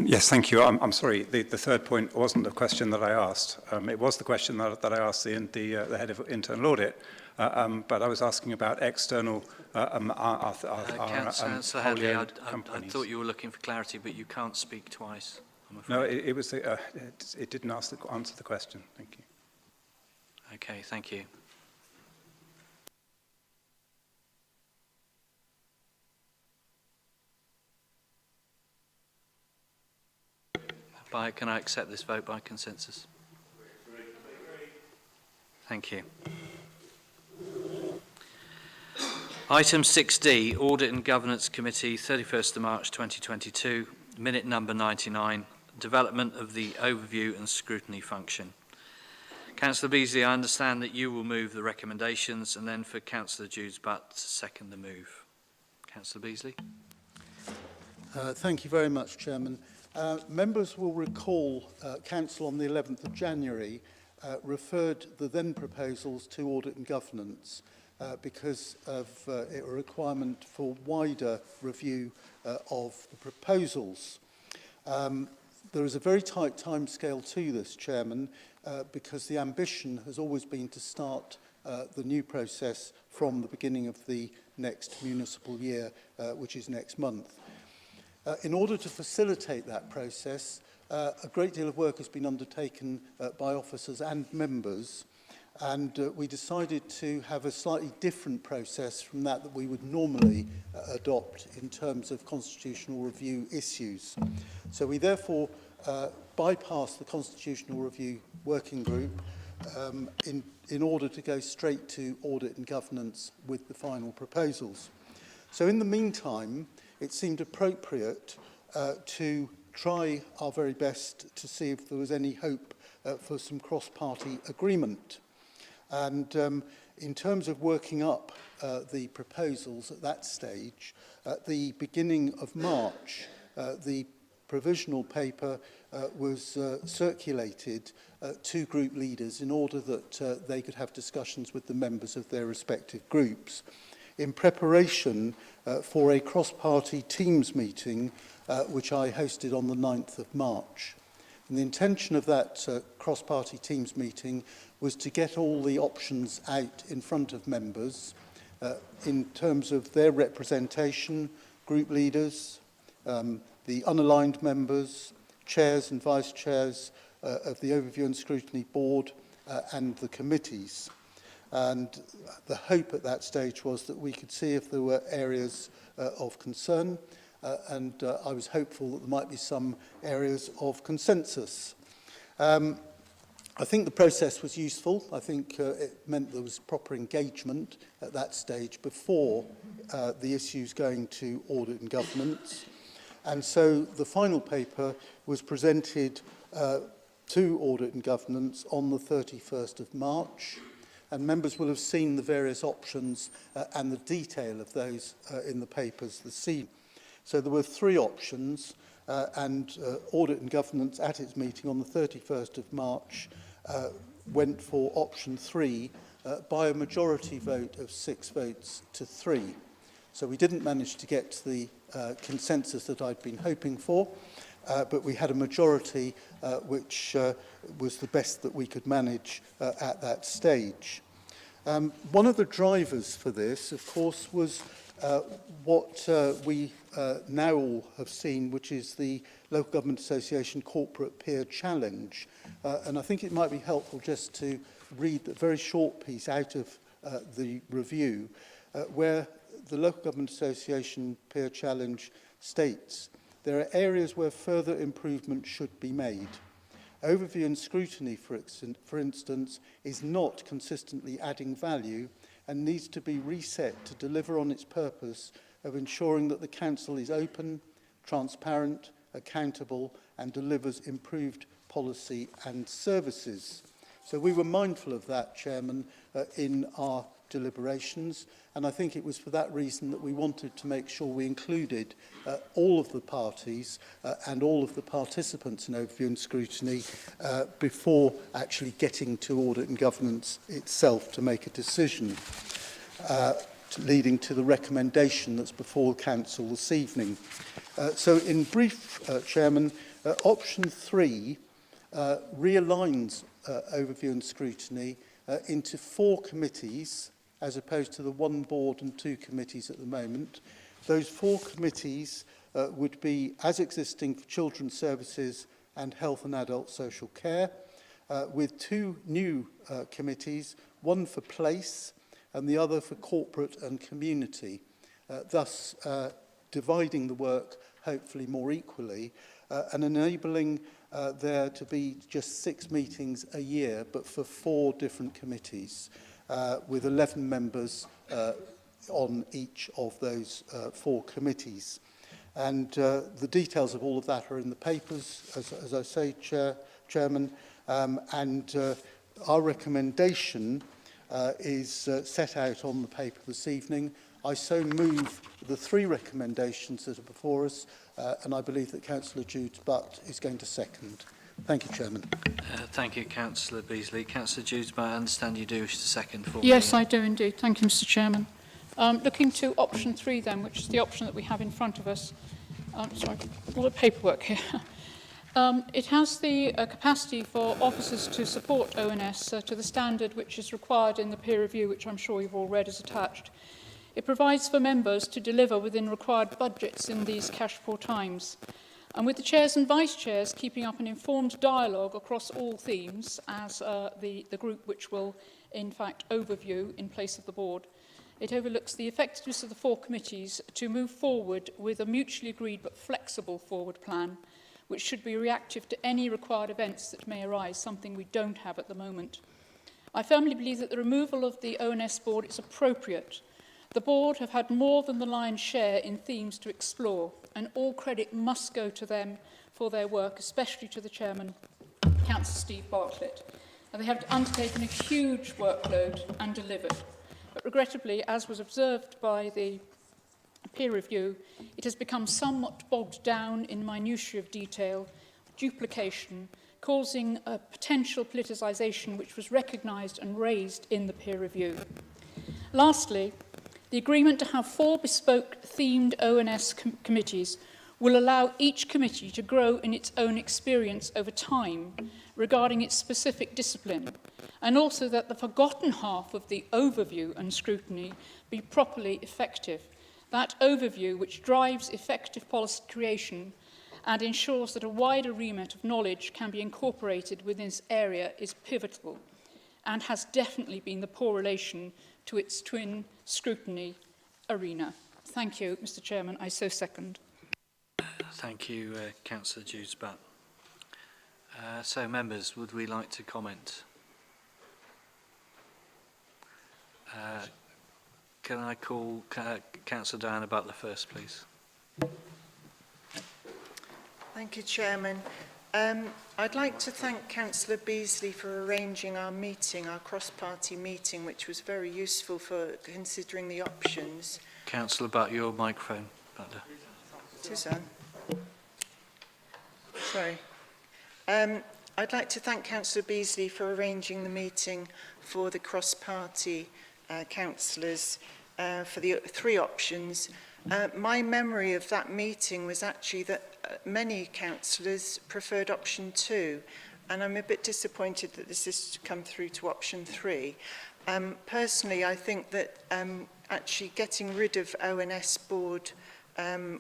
Yes, thank you. I'm sorry, the third point wasn't the question that I asked. It was the question that I asked the head of internal audit, but I was asking about external Councillor Hadley, I thought you were looking for clarity, but you can't speak twice, I'm afraid. No, it didn't answer the question. Thank you. Okay, thank you. Can I accept this vote by consensus? Thank you. Item 6D, Audit and Governance Committee, 31st of March 2022, minute number 99, development of the overview and scrutiny function. Councillor Beasley, I understand that you will move the recommendations, and then for Councillor Judes-Butt to second the move. Councillor Beasley. Thank you very much, Chairman. Members will recall Council on the 11th of January referred the then proposals to Audit and Governance because of a requirement for wider review of the proposals. There is a very tight timescale to this, Chairman, because the ambition has always been to start the new process from the beginning of the next municipal year, which is next month. In order to facilitate that process, a great deal of work has been undertaken by officers and members, and we decided to have a slightly different process from that we would normally adopt in terms of constitutional review issues. So we therefore bypassed the Constitutional Review Working Group in order to go straight to Audit and Governance with the final proposals. So in the meantime, it seemed appropriate to try our very best to see if there was any hope for some cross-party agreement. And in terms of working up the proposals at that stage, at the beginning of March, the provisional paper was circulated to group leaders in order that they could have discussions with the members of their respective groups in preparation for a cross-party Teams meeting which I hosted on the 9th of March. And the intention of that cross-party Teams meeting was to get all the options out in front of members in terms of their representation, group leaders, the unaligned members, chairs and vice chairs of the Overview and Scrutiny Board and the committees. And the hope at that stage was that we could see if there were areas of concern, and I was hopeful that there might be some areas of consensus. I think the process was useful. I think it meant there was proper engagement at that stage before the issues going to Audit and Governance. And so the final paper was presented to Audit and Governance on the 31st of March. And members will have seen the various options and the detail of those in the papers this evening. So there were three options, and Audit and Governance at its meeting on the 31st of March went for option 3 by a majority vote of 6 votes to 3. So we didn't manage to get to the consensus that I'd been hoping for, but we had a majority which was the best that we could manage at that stage. One of the drivers for this, of course, was what we now all have seen, which is the Local Government Association Corporate Peer Challenge. And I think it might be helpful just to read a very short piece out of the review, where the Local Government Association Peer Challenge states, there are areas where further improvement should be made. Overview and scrutiny, for instance, is not consistently adding value and needs to be reset to deliver on its purpose of ensuring that the Council is open, transparent, accountable and delivers improved policy and services. So we were mindful of that, Chairman, in our deliberations, and I think it was for that reason that we wanted to make sure we included all of the parties and all of the participants in overview and scrutiny before actually getting to audit and governance itself to make a decision, leading to the recommendation that's before Council this evening. So in brief, Chairman, option 3 realigns overview and scrutiny into 4 committees as opposed to the 1 board and 2 committees at the moment. Those 4 committees would be as existing for children's services and health and adult social care, with 2 new committees, one for place and the other for corporate and community, thus dividing the work hopefully more equally and enabling there to be just 6 meetings a year, but for 4 different committees, with 11 members on each of those 4 committees. And the details of all of that are in the papers, as I say, Chairman, and our recommendation is set out on the paper this evening. I so move the 3 recommendations that are before us, and I believe that Councillor Jude Butt is going to second. Thank you, Chairman. Thank you, Councillor Beasley. Councillor Jude, I understand you do wish to second for Yes, me. I do indeed. Thank you, Mr. Chairman. Looking to option 3 then, which is the option that we have in front of us. Sorry, all the paperwork here. It has the capacity for officers to support ONS to the standard which is required in the peer review, which I'm sure you've all read as attached. It provides for members to deliver within required budgets in these cash-poor times. And with the chairs and vice chairs keeping up an informed dialogue across all themes as the group which will, in fact, overview in place of the board, it overlooks the effectiveness of the 4 committees to move forward with a mutually agreed but flexible forward plan, which should be reactive to any required events that may arise, something we don't have at the moment. I firmly believe that the removal of the ONS board is appropriate. The board have had more than the lion's share in themes to explore, and all credit must go to them for their work, especially to the chairman, Councillor Steve Bartlett. They have undertaken a huge workload and delivered. But regrettably, as was observed by the peer review, it has become somewhat bogged down in minutiae of detail, duplication, causing a potential politicisation which was recognised and raised in the peer review. Lastly, the agreement to have 4 bespoke themed ONS committees will allow each committee to grow in its own experience over time regarding its specific discipline, and also that the forgotten half of the overview and scrutiny be properly effective. That overview which drives effective policy creation and ensures that a wider remit of knowledge can be incorporated within this area is pivotal and has definitely been the poor relation to its twin scrutiny arena. Thank you, Mr. Chairman. I so second. Thank you, Councillor Jude Butt. So, members, would we like to comment? Can I call Councillor Diana Butler first, please? Thank you, Chairman. I'd like to thank Councillor Beasley for arranging our meeting, our cross-party meeting, which was very useful for considering the options. Councillor Butt, your microphone, Butler. It is on. Sorry. I'd like to thank Councillor Beasley for arranging the meeting for the cross-party councillors for the 3 options. My memory of that meeting was actually that many councillors preferred option 2, and I'm a bit disappointed that this has come through to option 3. Personally, I think that actually getting rid of ONS board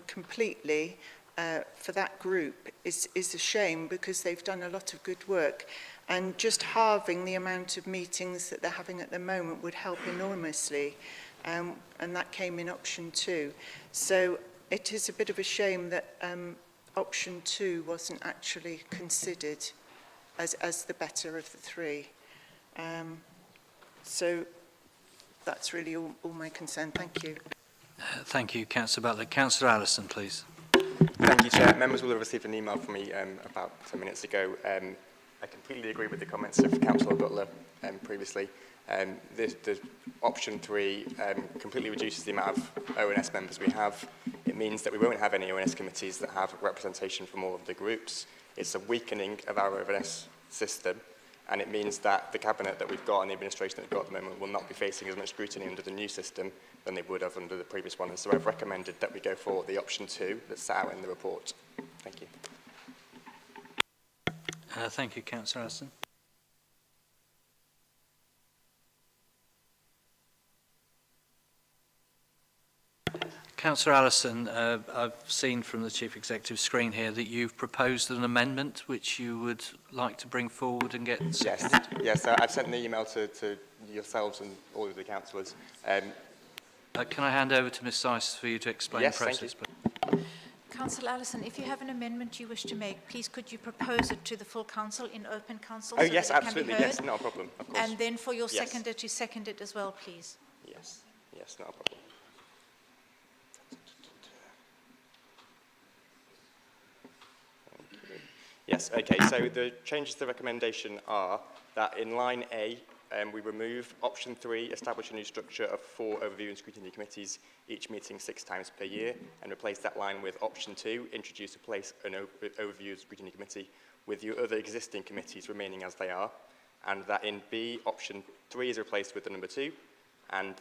completely for that group is a shame, because they've done a lot of good work, and just halving the amount of meetings that they're having at the moment would help enormously, and that came in option 2. So it is a bit of a shame that option 2 wasn't actually considered as the better of the 3. So that's really all my concern. Thank you. Thank you, Councillor Butler. Councillor Allison, please. Thank you, Chair. Members will have received an email from me about 10 minutes ago. I completely agree with the comments of Councillor Butler previously. The option 3 completely reduces the amount of ONS members we have. It means that we won't have any ONS committees that have representation from all of the groups. It's a weakening of our ONS system, and it means that the cabinet that we've got and the administration that we've got at the moment will not be facing as much scrutiny under the new system than they would have under the previous one. And so I've recommended that we go for the option 2 that's set out in the report. Thank you. Thank you, Councillor Allison. Councillor Allison, I've seen from the Chief Executive's screen here that you've proposed an amendment which you would like to bring forward and get seconded. Yes, I've sent an email to yourselves and all of the councillors. Can I hand over to Ms Syce for you to explain the process? Councillor Allison, if you have an amendment you wish to make, please could you propose it to the full council in open council? Oh, so yes, that it absolutely, can be heard? yes, not a problem, of course. And then for your Yes. seconder to second it as well, please. Yes, not a problem. Yes, okay, so the changes to the recommendation are that in line A, we remove option 3, establish a new structure of 4 overview and scrutiny committees, each meeting 6 times per year, and replace that line with option 2, introduce an overview and scrutiny committee with your other existing committees remaining as they are, and that in B, option 3 is replaced with the number 2, and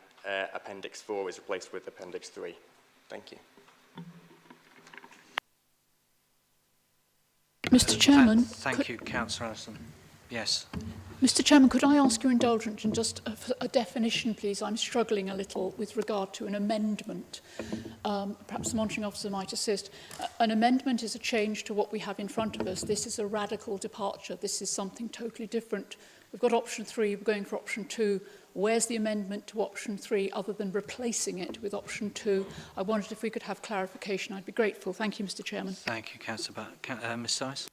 appendix 4 is replaced with appendix 3. Thank you. Mr Chairman. Thank you, Councillor Allison. Yes. Mr Chairman, could I ask your indulgence and just a definition, please? I'm struggling a little with regard to an amendment. Perhaps the monitoring officer might assist. An amendment is a change to what we have in front of us. This is a radical departure. This is something totally different. We've got option 3, we're going for option 2. Where's the amendment to option 3 other than replacing it with option 2? I wondered if we could have clarification. I'd be grateful. Thank you, Mr Chairman. Thank you, Councillor Ms Syce.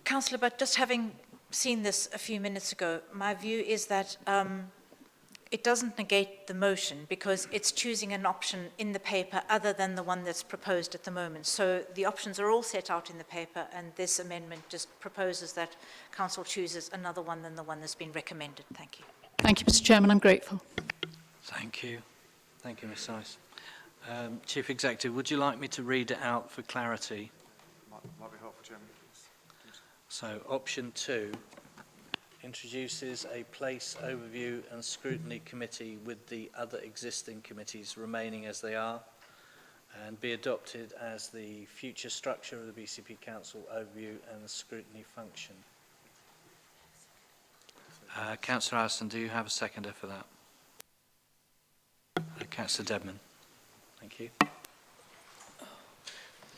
Councillor, but just having seen this a few minutes ago, my view is that it doesn't negate the motion because it's choosing an option in the paper other than the one that's proposed at the moment. So the options are all set out in the paper, and this amendment just proposes that Council chooses another one than the one that's been recommended. Thank you. Thank you, Mr Chairman. I'm grateful. Thank you. Thank you, Ms Syce. Chief Executive, would you like me to read it out for clarity? Might be helpful, Chairman. So, option 2 introduces a place overview and scrutiny committee with the other existing committees remaining as they are, and be adopted as the future structure of the BCP Council overview and scrutiny function. Councillor Allison, do you have a seconder for that? Councillor Dedman. Thank you.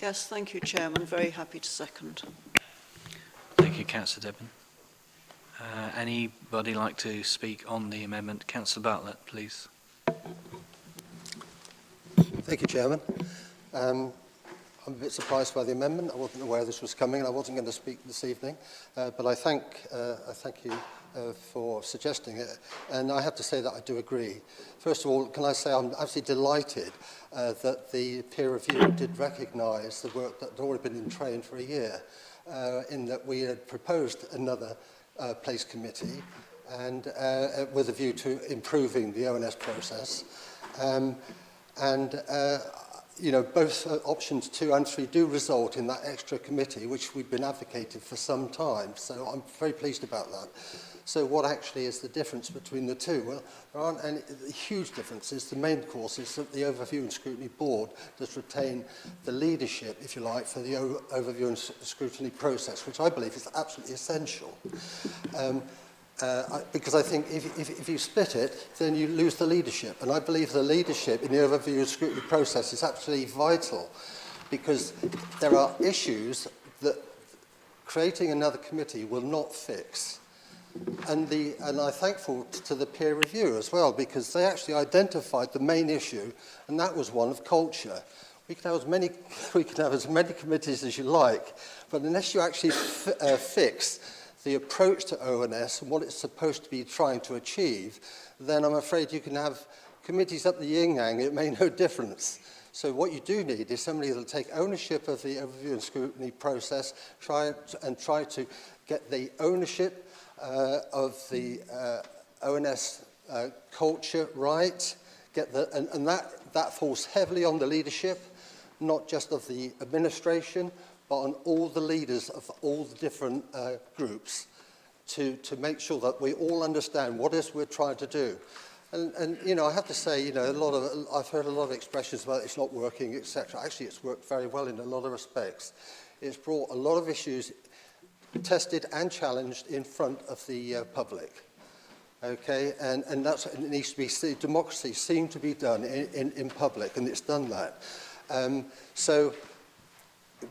Yes, thank you, Chairman. Very happy to second. Thank you, Councillor Dedman. Anybody like to speak on the amendment? Councillor Bartlett, please. Thank you, Chairman. I'm a bit surprised by the amendment. I wasn't aware this was coming, and I wasn't going to speak this evening. But I thank you for suggesting it. And I have to say that I do agree. First of all, can I say I'm absolutely delighted that the peer review did recognise the work that had already been in train for a year, in that we had proposed another place committee and with a view to improving the ONS process. You know, both options 2 and 3 do result in that extra committee, which we've been advocating for some time. So I'm very pleased about that. So what actually is the difference between the two? Well, there aren't any huge differences. The main course is that the Overview and Scrutiny Board does retain the leadership, if you like, for the Overview and Scrutiny process, which I believe is absolutely essential. Because I think if you split it, then you lose the leadership. And I believe the leadership in the Overview and Scrutiny process is absolutely vital, because there are issues that creating another committee will not fix. And I'm thankful to the peer review as well, because they actually identified the main issue, and that was one of culture. We can have as many committees as you like, but unless you actually fix the approach to ONS and what it's supposed to be trying to achieve, then I'm afraid you can have committees up the yin-yang, it made no difference. So what you do need is somebody that will take ownership of the overview and scrutiny process, try to get the ownership of the ONS culture right, and that falls heavily on the leadership, not just of the administration, but on all the leaders of all the different groups, to make sure that we all understand what it is we're trying to do. And you know, I have to say, you know, I've heard a lot of expressions about it's not working, etc. Actually, it's worked very well in a lot of respects. It's brought a lot of issues tested and challenged in front of the public. Okay, and that's it needs to be seen. Democracy seemed to be done in public, and it's done that. So,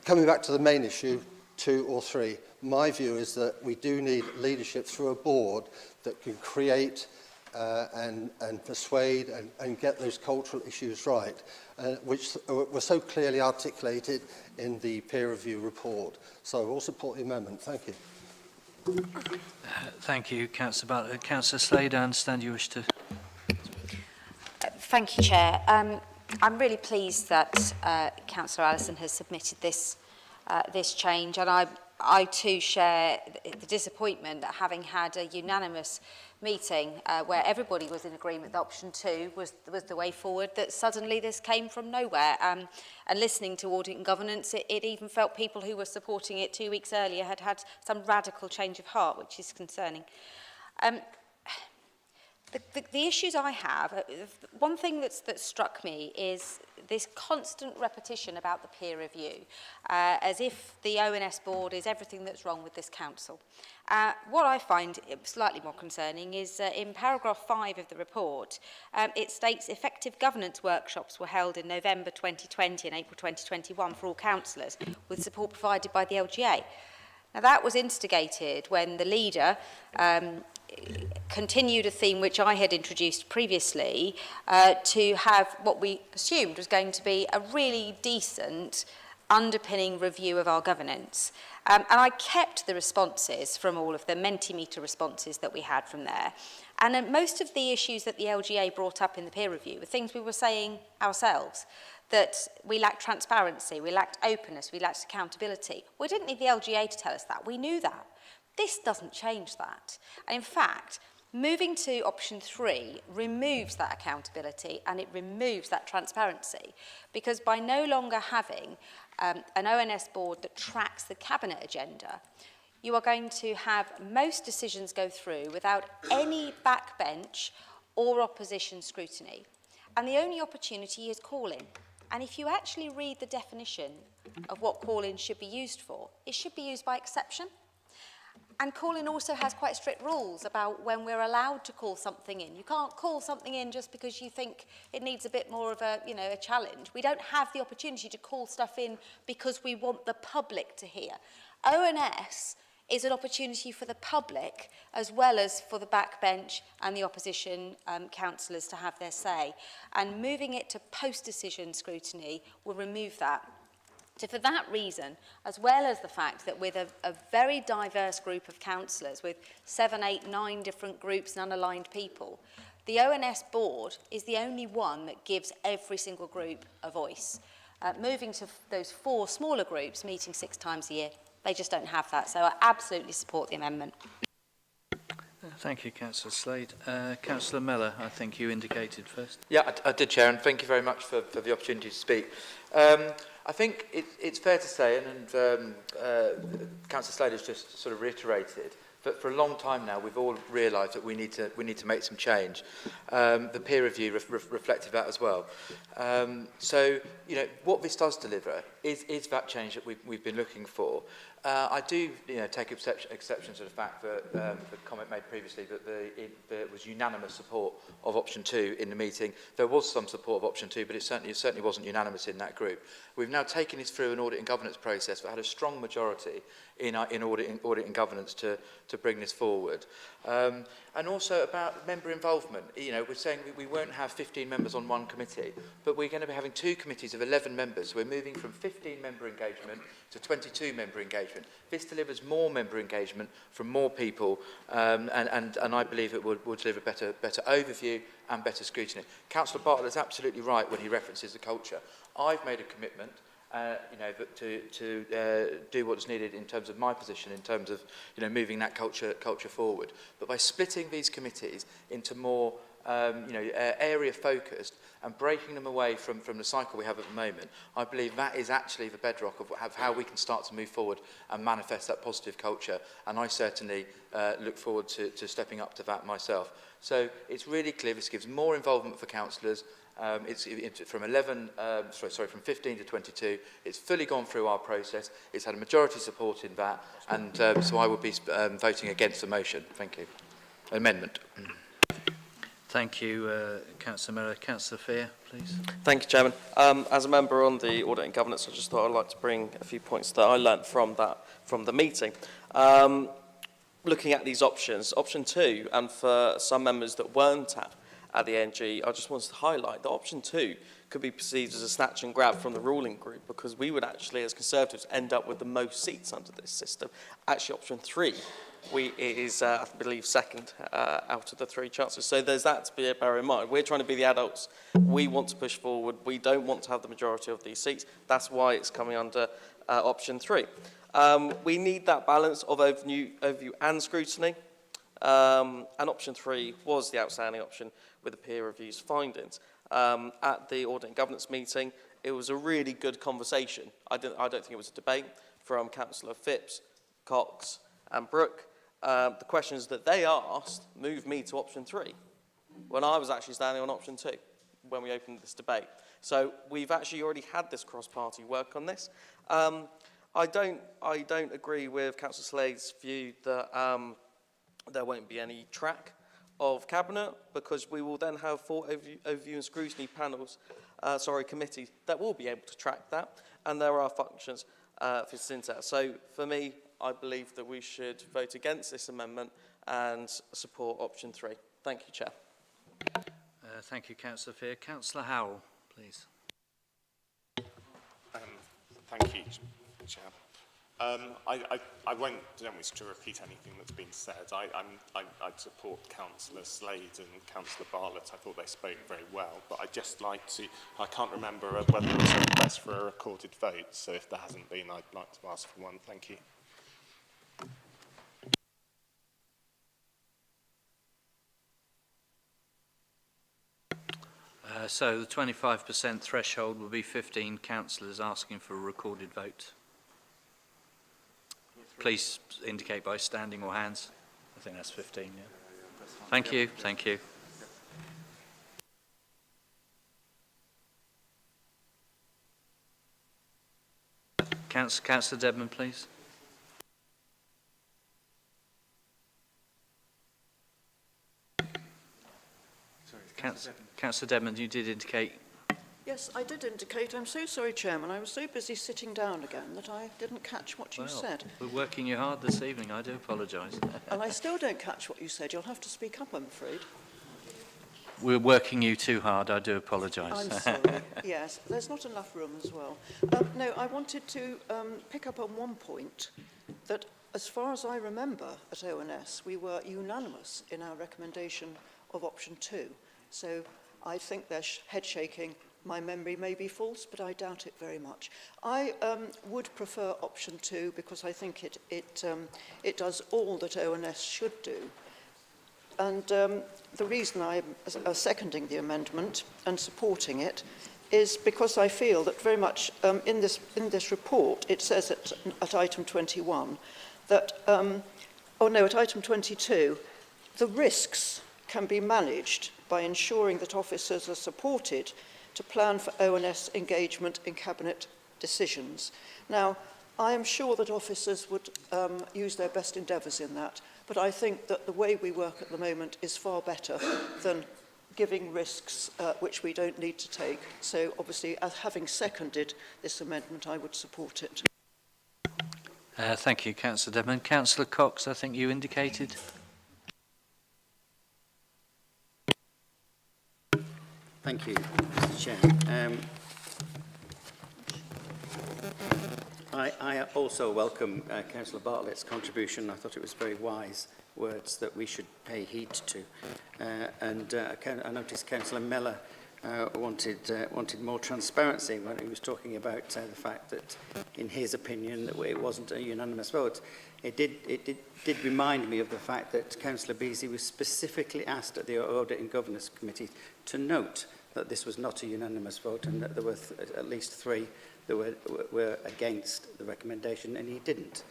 coming back to the main issue, 2 or 3, my view is that we do need leadership through a board that can create and persuade and get those cultural issues right, which were so clearly articulated in the peer review report. So I will support the amendment. Thank you. Thank you, Councillor Butler. Councillor Slade, I understand you wish to... Thank you, Chair. I'm really pleased that Councillor Allison has submitted this change, and I too share the disappointment that having had a unanimous meeting where everybody was in agreement that option 2 was the way forward, that suddenly this came from nowhere. And listening to Audit and Governance, it even felt people who were supporting it 2 weeks earlier had some radical change of heart, which is concerning. The issues I have, one thing that struck me is this constant repetition about the peer review, as if the ONS board is everything that's wrong with this council. What I find slightly more concerning is in paragraph 5 of the report, it states effective governance workshops were held in November 2020 and April 2021 for all councillors, with support provided by the LGA. Now that was instigated when the leader continued a theme which I had introduced previously to have what we assumed was going to be a really decent underpinning review of our governance. And I kept the responses from all of the Mentimeter responses that we had from there. And most of the issues that the LGA brought up in the peer review were things we were saying ourselves, that we lacked transparency, we lacked openness, we lacked accountability. We didn't need the LGA to tell us that, we knew that. This doesn't change that. And in fact, moving to option 3 removes that accountability and it removes that transparency, because by no longer having an ONS board that tracks the cabinet agenda, you are going to have most decisions go through without any backbench or opposition scrutiny. And the only opportunity is call-in. And if you actually read the definition of what call-in should be used for, it should be used by exception. And call-in also has quite strict rules about when we're allowed to call something in. You can't call something in just because you think it needs a bit more of a challenge. We don't have the opportunity to call stuff in because we want the public to hear. ONS is an opportunity for the public as well as for the backbench and the opposition councillors to have their say. And moving it to post-decision scrutiny will remove that. So for that reason, as well as the fact that with a very diverse group of councillors, with 7, 8, 9 different groups and unaligned people, the ONS board is the only one that gives every single group a voice. Moving to those 4 smaller groups, meeting 6 times a year, they just don't have that. So I absolutely support the amendment. Thank you, Councillor Slade. Councillor Mellor, I think you indicated first. Yeah, I did, Chair, and thank you very much for the opportunity to speak. I think it's fair to say, and Councillor Slade has just sort of reiterated, that for a long time now we've all realised that we need to make some change. The peer review reflected that as well. So, you know, what this does deliver is that change that we've been looking for. I do, take exception to the fact that the comment made previously that there was unanimous support of option 2 in the meeting. There was some support of option 2, but it certainly wasn't unanimous in that group. We've now taken this through an audit and governance process that had a strong majority in audit and governance to bring this forward. And also about member involvement. We're saying we won't have 15 members on one committee, but we're going to be having 2 committees of 11 members. We're moving from 15 member engagement to 22 member engagement. detriment. This delivers more member engagement from more people, and I believe it would deliver better overview and better scrutiny. Councillor Bartlett is absolutely right when he references the culture. I've made a commitment to do what's needed in terms of my position, in terms of moving that culture forward. But by splitting these committees into more area focused and breaking them away from the cycle we have at the moment, I believe that is actually the bedrock of how we can start to move forward and manifest that positive culture. And I certainly look forward to stepping up to that myself. So it's really clear this gives more involvement for councillors. It's from 15 to 22. It's fully gone through our process. It's had a majority support in that, and so I will be voting against the motion. Thank you. Amendment. Thank you, Councillor Miller. Councillor Fear, please. Thank you, Chairman. As a member on the Audit and Governance, I just thought I'd like to bring a few points that I learnt from the meeting. Looking at these options, option 2, and for some members that weren't at the NG, I just wanted to highlight that option 2 could be perceived as a snatch and grab from the ruling group, because we would actually, as Conservatives, end up with the most seats under this system. Actually, option 3 is, I believe, second out of the 3 chances. So there's that to bear in mind. We're trying to be the adults. We want to push forward. We don't want to have the majority of these seats. That's why it's coming under option 3. We need that balance of overview and scrutiny. And option 3 was the outstanding option with the peer review's findings. At the Audit and Governance meeting, it was a really good conversation. I don't think it was a debate from Councillor Phipps, Cox and Brooke. The questions that they asked moved me to option 3 when I was actually standing on option 2 when we opened this debate. So we've actually already had this cross-party work on this. I don't agree with Councillor Slade's view that there won't be any track of Cabinet, because we will then have 4 overview and scrutiny panels, committees that will be able to track that, and there are functions for Syntax. So for me, I believe that we should vote against this amendment and support option 3. Thank you, Chair. Thank you, Councillor Fear. Councillor Howell, please. Thank you, Chair. I don't wish to repeat anything that's been said. I'd support Councillor Slade and Councillor Bartlett. I thought they spoke very well, but I'd just like to, I can't remember whether there was a request for a recorded vote, so if there hasn't been, I'd like to ask for one. Thank you. So the 25% threshold will be 15 councillors asking for a recorded vote. Please indicate by standing or hands. I think that's 15, yeah. Thank you, thank you. Councillor Dedman, please. Councillor Dedman, you did indicate. Yes, I did indicate. I'm so sorry, Chairman. I was so busy sitting down again that I didn't catch what you said. We're working you hard this evening. I do apologise. And I still don't catch what you said. You'll have to speak up, I'm afraid. We're working you too hard. I do apologise. I'm sorry. Yes, there's not enough room as well. No, I wanted to pick up on one point, that as far as I remember at ONS, we were unanimous in our recommendation of option 2. So I think they're head shaking. My memory may be false, but I doubt it very much. I would prefer option 2 because I think it does all that ONS should do. And the reason I'm seconding the amendment and supporting it is because I feel that very much in this report, it says at item 21 that, at item 22, the risks can be managed by ensuring that officers are supported to plan for ONS engagement in Cabinet decisions. Now, I am sure that officers would use their best endeavours in that, but I think that the way we work at the moment is far better than giving risks which we don't need to take. So obviously, as having seconded this amendment, I would support it. Thank you, Councillor Dedman. Councillor Cox, I think you indicated. Thank you, Mr. Chair. I also welcome Councillor Bartlett's contribution. I thought it was very wise words that we should pay heed to. I noticed Councillor Miller wanted more transparency when he was talking about the fact that, in his opinion, that it wasn't a unanimous vote. It did remind me of the fact that Councillor Beasley was specifically asked at the Audit and Governance Committee to note that this was not a unanimous vote and that there were at least 3 that were against the recommendation, and he didn't.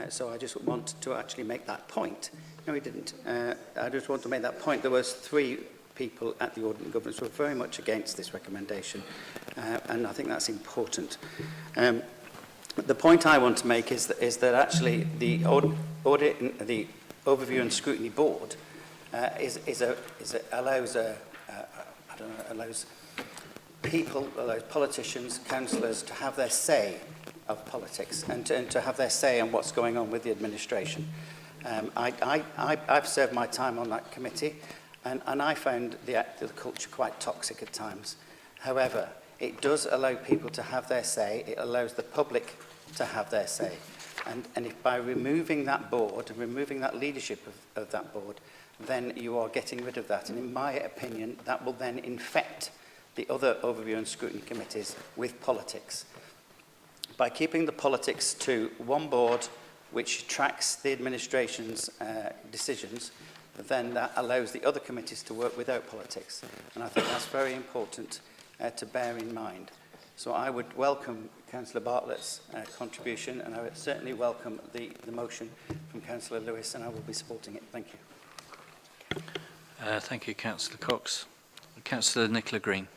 So I just want to actually make that point. No, he didn't. I just want to make that point. There was 3 people at the Audit and Governance who were very much against this recommendation, and I think that's important. The point I want to make is that actually the the Overview and Scrutiny Board allows people, allows politicians, councillors to have their say of politics and to have their say on what's going on with the administration. I've served my time on that committee, and I found the culture quite toxic at times. However, it does allow people to have their say. It allows the public to have their say. And if by removing that board and removing that leadership of that board, then you are getting rid of that. And in my opinion, that will then infect the other Overview and Scrutiny committees with politics. By keeping the politics to one board which tracks the administration's decisions, then that allows the other committees to work without politics. And I think that's very important to bear in mind. So I would welcome Councillor Bartlett's contribution, and I would certainly welcome the motion from Councillor Lewis, and I will be supporting it. Thank you. Thank you, Councillor Cox. Councillor Nicola Green.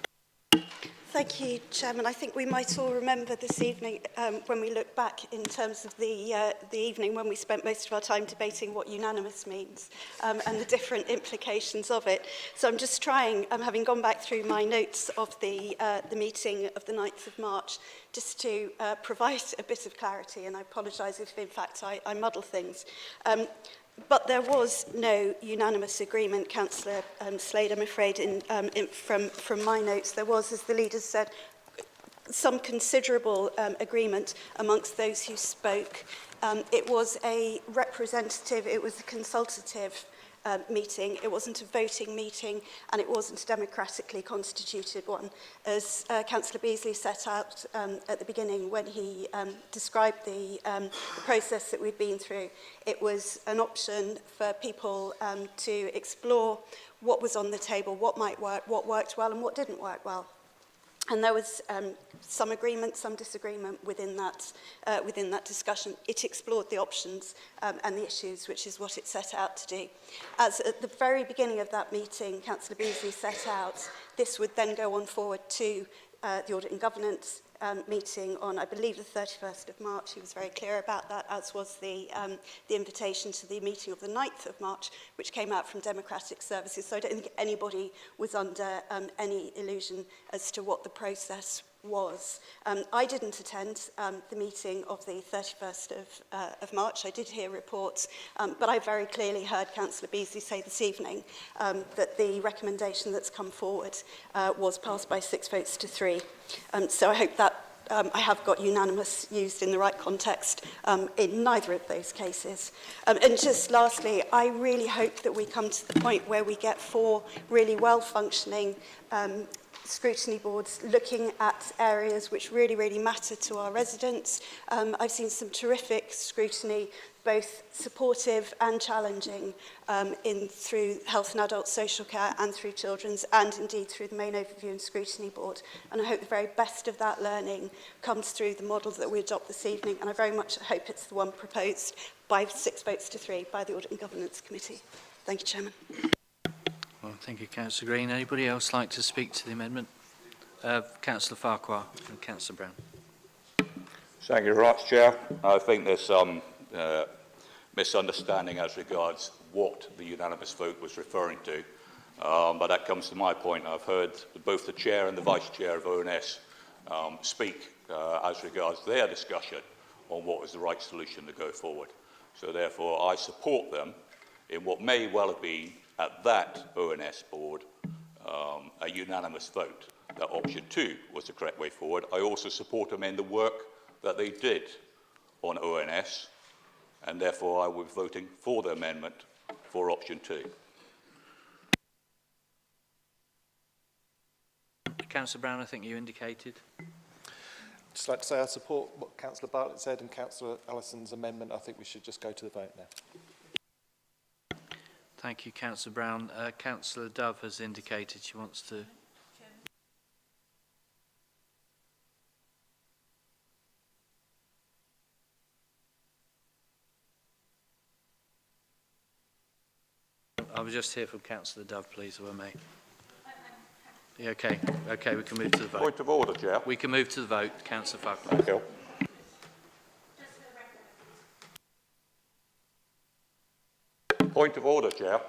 Thank you, Chairman. I think we might all remember this evening, when we look back in terms of the evening when we spent most of our time debating what unanimous means and the different implications of it. So I'm just trying, having gone back through my notes of the meeting of the 9th of March, just to provide a bit of clarity, and I apologise if in fact I muddle things. But there was no unanimous agreement, Councillor Slade, I'm afraid, from my notes. There was, as the leaders said, some considerable agreement amongst those who spoke. It was a representative, it was a consultative meeting. It wasn't a voting meeting, and it wasn't a democratically constituted one. As Councillor Beasley set out at the beginning when he described the process that we'd been through, it was an option for people to explore what was on the table, what might work, what worked well and what didn't work well. And there was some agreement, some disagreement within that discussion. It explored the options and the issues, which is what it set out to do. As at the very beginning of that meeting, Councillor Beasley set out, this would then go on forward to the Audit and Governance meeting on, I believe, the 31st of March. He was very clear about that, as was the invitation to the meeting of the 9th of March, which came out from Democratic Services. So I don't think anybody was under any illusion as to what the process was. I didn't attend the meeting of the 31st of March. I did hear reports, but I very clearly heard Councillor Beasley say this evening that the recommendation that's come forward was passed by 6 votes to 3. So I hope that I have got unanimous used in the right context in neither of those cases. And just lastly, I really hope that we come to the point where we get 4 really well-functioning scrutiny boards looking at areas which really, really matter to our residents. I've seen some terrific scrutiny, both supportive and challenging, through health and adult social care and through children's, and indeed through the main Overview and Scrutiny Board. And I hope the very best of that learning comes through the model that we adopt this evening, and I very much hope it's the one proposed by 6 votes to 3 by the Audit and Governance Committee. Thank you, Chairman. Well, thank you, Councillor Green. Anybody else like to speak to the amendment? Councillor Farquhar and Councillor Brown. Thank you, right, Chair. I think there's some misunderstanding as regards what the unanimous vote was referring to. But that comes to my point. I've heard both the Chair and the Vice Chair of ONS speak as regards their discussion on what was the right solution to go forward. So therefore, I support them in what may well have been, at that ONS board, a unanimous vote that option 2 was the correct way forward. I also support them in the work that they did on ONS, and therefore I will be voting for the amendment for option 2. Councillor Brown, I think you indicated. I'd just like to say I support what Councillor Bartlett said and Councillor Allison's amendment. I think we should just go to the vote now. Thank you, Councillor Brown. Councillor Dove has indicated she wants to... I was just here from Councillor Dove, please, if I may. Yeah, okay, we can move to the vote. Point of order, Chair. We can move to the vote, Councillor Faulkner. Thank you. Point of order, Chair.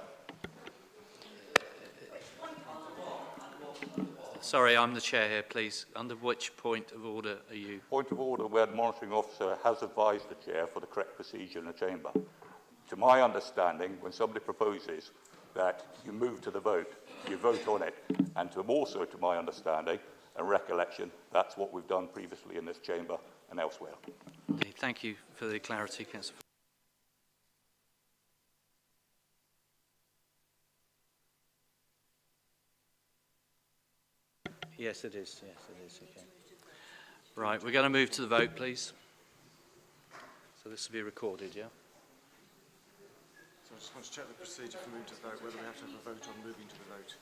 Sorry, I'm the chair here, please. Under which point of order are you? Point of order where the monitoring officer has advised the chair for the correct procedure in the chamber. To my understanding, when somebody proposes that you move to the vote, you vote on it. And also to my understanding and recollection, that's what we've done previously in this chamber and elsewhere. Indeed. Thank you for the clarity, Councillor. Yes, it is. Yes, it is. Okay. Right, we're going to move to the vote, please. So this will be recorded, yeah? So I just want to check the procedure for moving to the vote, whether we have to have a vote on moving to the vote.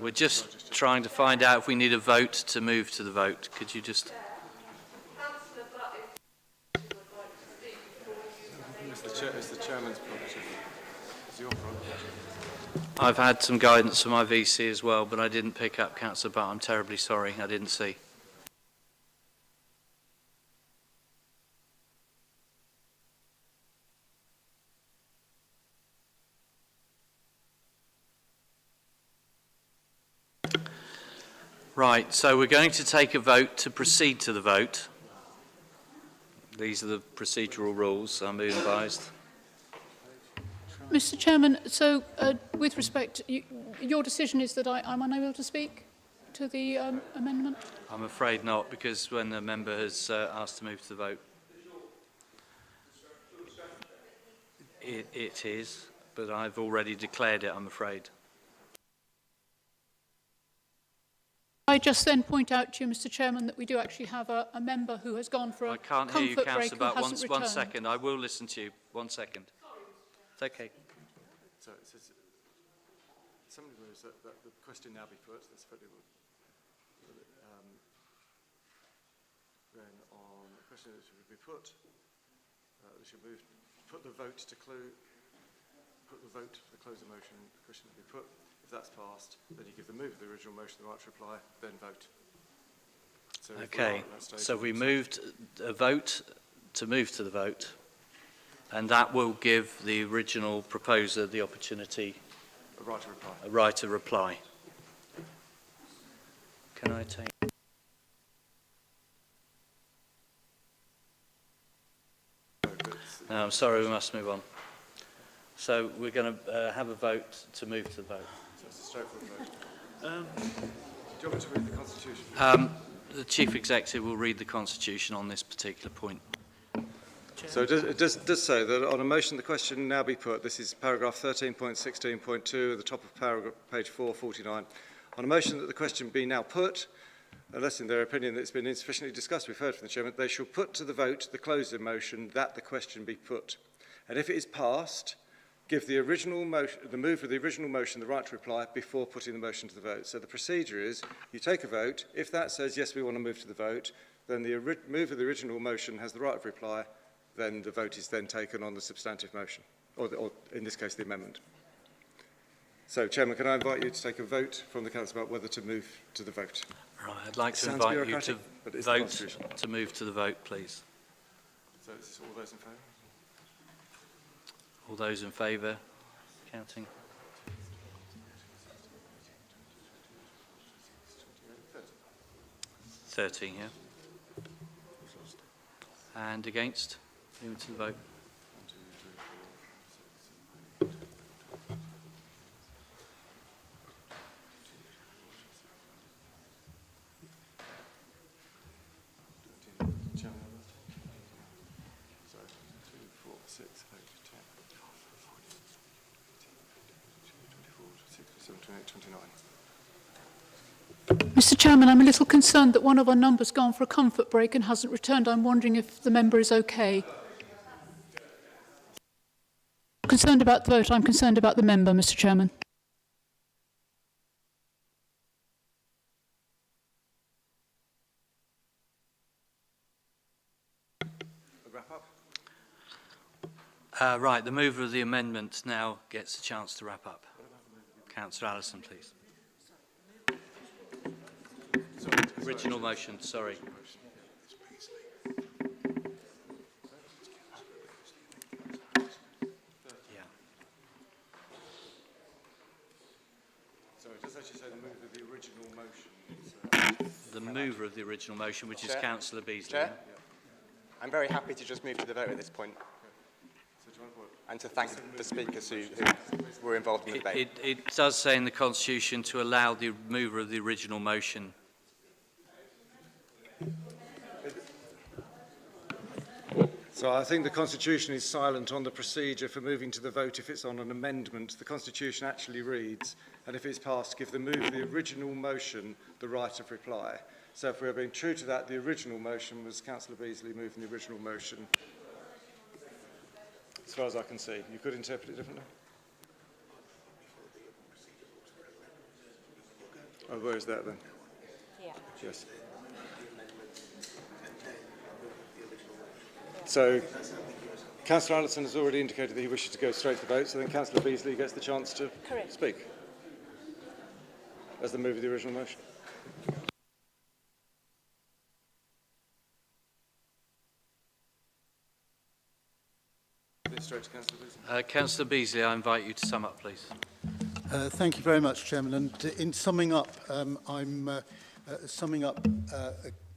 We're just trying to find out if we need a vote to move to the vote. Could you just... It's the chairman's prerogative. It's your prerogative. I've had some guidance from my VC as well, but I didn't pick up, Councillor Butt. I'm terribly sorry. I didn't see. Right, so we're going to take a vote to proceed to the vote. These are the procedural rules, I'm being advised. Mr. Chairman, so with respect, your decision is that I'm unable to speak to the amendment? I'm afraid not, because when the member has asked to move to the vote, it is, but I've already declared it, I'm afraid. I just then point out to you, Mr. Chairman, that we do actually have a member who has gone for a I can't hear you, comfort break Councillor who Butt. hasn't One returned. second, I will listen to you. 1 second. It's okay. So it says, somebody moves that the question now be put. That's fairly good. Then on the question that should be put, we should move, put the vote to close. Put the vote for the close of motion. The question to be put. If that's passed, then you give the move of the original motion the right to reply, then vote. So Okay, so we moved a vote to move to the vote, and that will give the original proposer the opportunity, a right to reply. A right to reply. Can I take? No, I'm sorry, we must move on. So we're going to have a vote to move to the vote. So it's a straightforward vote. Do you want me to read the Constitution? The Chief Executive will read the Constitution on this particular point. So it does say that on a motion the question now be put, this is paragraph 13.16.2 at the top of paragraph, page 449. On a motion that the question be now put, unless in their opinion that it's been insufficiently discussed, we've heard from the Chairman, they shall put to the vote the closing motion that the question be put. And if it is passed, give the original motion, the move of the original motion the right to reply before putting the motion to the vote. So the procedure is, you take a vote, if that says yes we want to move to the vote, then the move of the original motion has the right of reply, then the vote is then taken on the substantive motion, or in this case the amendment. So Chairman, can I invite you to take a vote from the Council about whether to move to the vote? Right, I'd like to Sounds invite you to bureaucratic, vote to move to the vote, please. So it's all those in favour? All those in favour, counting. 13, yeah. And against? Moving to the vote. 1, 2, 3, 4, 5, 6, 7, 8. Chairman, 28, 29. Mr Chairman, I'm a little concerned that one of our numbers gone for a comfort break and hasn't returned. I'm wondering if the member is okay. I'm concerned about the vote. I'm concerned about the member, Mr Chairman. Wrap up. Right, the mover of the amendment now gets a chance to wrap up. Councillor Allison, please. Original motion, sorry. Yeah. Sorry, it does actually say the move of the original motion. The mover of the original motion, which is Chair. Councillor Beasley. Chair? I'm very happy to just move to the vote at this point. And to thank the speakers who were involved in the debate. It does say in the Constitution to allow the mover of the original motion. So I think the Constitution is silent on the procedure for moving to the vote if it's on an amendment. The Constitution actually reads, and if it's passed, give the move of the original motion the right of reply. So if we're being true to that, the original motion was Councillor Beasley moving the original motion. As far as I can see. You could interpret it differently. Oh, where is that then? Yeah. Yes. So, Councillor Allison has already indicated that he wishes to go straight to the vote, so then Councillor Beasley gets the chance to speak as the mover of the original motion. Straight to Councillor Beasley. Councillor Beasley, I invite you to sum up, please. Thank you very much, Chairman. And in summing up, I'm summing up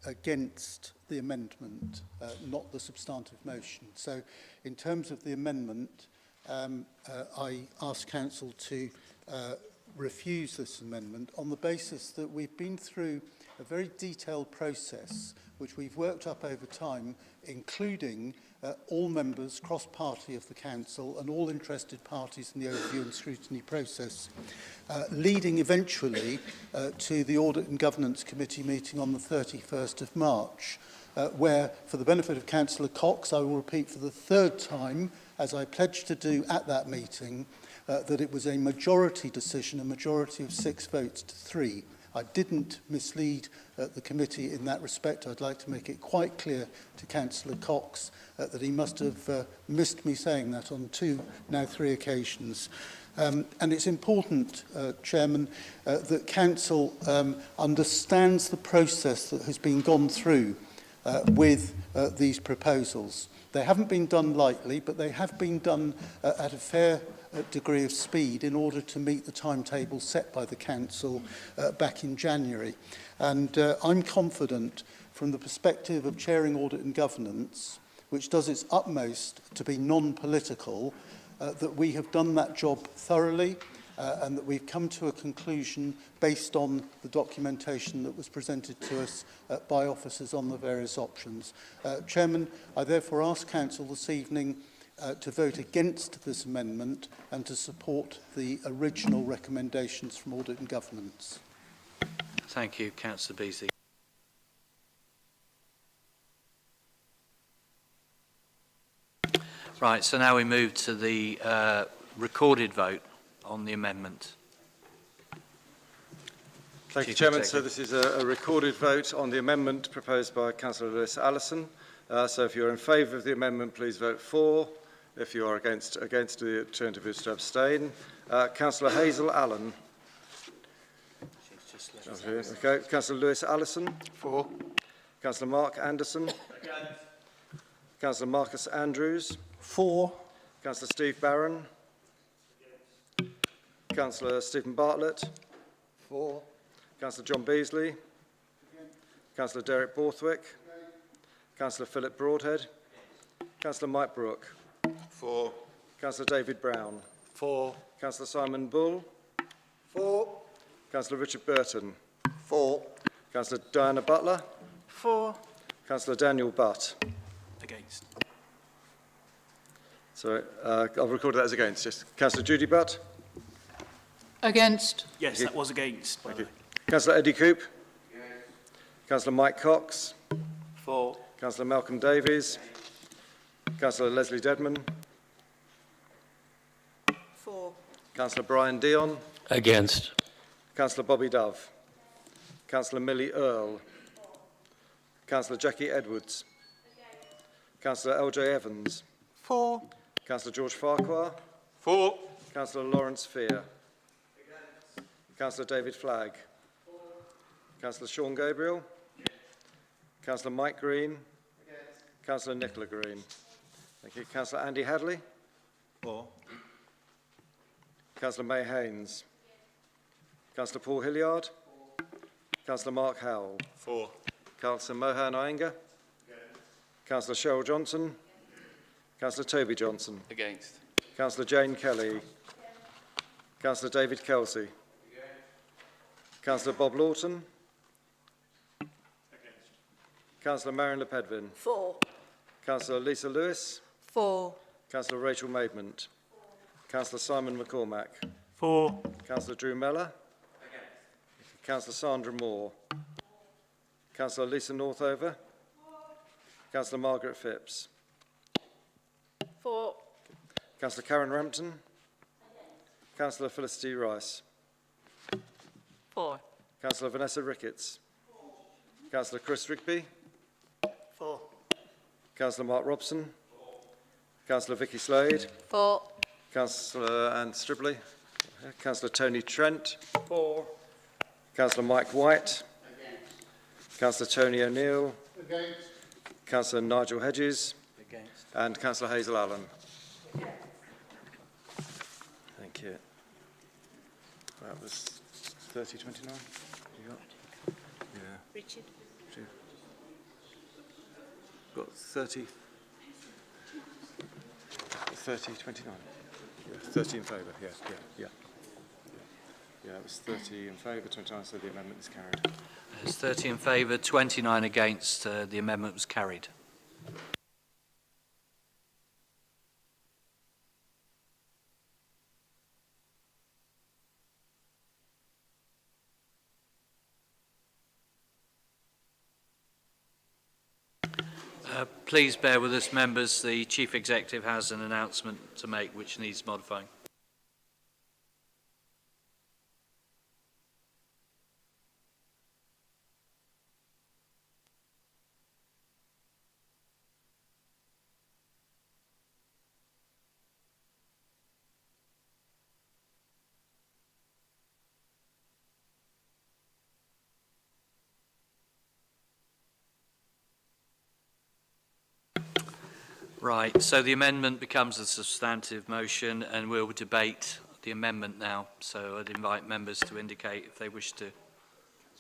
against the amendment, not the substantive motion. So in terms of the amendment, I ask Council to refuse this amendment on the basis that we've been through a very detailed process which we've worked up over time, including all members, cross-party of the Council and all interested parties in the overview and scrutiny process, leading eventually to the Audit and Governance Committee meeting on the 31st of March, where, for the benefit of Councillor Cox, I will repeat for the third time, as I pledged to do at that meeting, that it was a majority decision, a majority of 6 votes to 3. I didn't mislead the committee in that respect. I'd like to make it quite clear to Councillor Cox that he must have missed me saying that on 2, now 3 occasions. And it's important, Chairman, that Council understands the process that has been gone through with these proposals. They haven't been done lightly, but they have been done at a fair degree of speed in order to meet the timetable set by the Council back in January. And I'm confident, from the perspective of chairing Audit and Governance, which does its utmost to be non-political, that we have done that job thoroughly and that we've come to a conclusion based on the documentation that was presented to us by officers on the various options. Chairman, I therefore ask Council this evening to vote against this amendment and to support the original recommendations from Audit and Governance. Thank you, Councillor Beasley. Right, so now we move to the recorded vote on the amendment. Thank you, Chairman. So this is a recorded vote on the amendment proposed by Councillor Lewis Allison. So if you're in favour of the amendment, please vote for. If you are against the alternative is to abstain. Councillor Hazel Allen. Okay. Councillor Lewis Allison. For. Councillor Mark Anderson. Against. Councillor Marcus Andrews. For. Councillor Steve Barron. Councillor Stephen Bartlett. For. Councillor John Beasley. Councillor Derek Borthwick. Councillor Philip Broadhead. Councillor Mike Brooke. For. Councillor David Brown. For. Councillor Simon Bull. For. Councillor Richard Burton. For. Councillor Diana Butler. For. Councillor Daniel Butt. Against. So I'll record that as against. Yes. Councillor Judy Butt. Against. Yes, that was against. Thank you. Councillor Eddie Coop. Councillor Mike Cox. For. Councillor Malcolm Davies. Councillor Leslie Dedman. For. Councillor Brian Dion. Against. Councillor Bobby Dove. Councillor Millie Earl. Councillor Jackie Edwards. Councillor LJ Evans. For. Councillor George Farquhar. For. Councillor Lawrence Fear. Councillor David Flagg. Councillor Sean Gabriel. Councillor Mike Green. Councillor Nicola Green. Thank you. Councillor Andy Hadley. For. Councillor May Haynes. Councillor Paul Hilliard. Councillor Mark Howell. For. Councillor Mohan Iyengar. Councillor Cheryl Johnson. Councillor Toby Johnson. Against. Councillor Jane Kelly. Councillor David Kelsey. Councillor Bob Lawton. Councillor Marion Le Pedvin. For. Councillor Lisa Lewis. For. Councillor Rachel Maidment. Councillor Simon McCormack. For. Councillor Drew Mellor. Councillor Sandra Moore. Councillor Lisa Northover. Councillor Margaret Phipps. For. Councillor Karen Rampton. Councillor Felicity Rice. For. Councillor Vanessa Ricketts. Councillor Chris Rigby. For. Councillor Mark Robson. Councillor Vicky Slade. For. Councillor Anne Stribley. Councillor Tony Trent. For. Councillor Mike White. Councillor Tony O'Neill. Against. Councillor Nigel Hedges. Against. And Councillor Hazel Allen. Thank you. That was 30-29. You got? Yeah. Richard? Got 30. 30-29. Yeah, 30 in favour. Yeah. Yeah, it was 30 in favour, 29, so the amendment is carried. There's 30 in favour, 29 against. The amendment was carried. Please bear with us, members. The Chief Executive has an announcement to make which needs modifying. Right, so the amendment becomes a substantive motion and we'll debate the amendment now. So I'd invite members to indicate if they wish to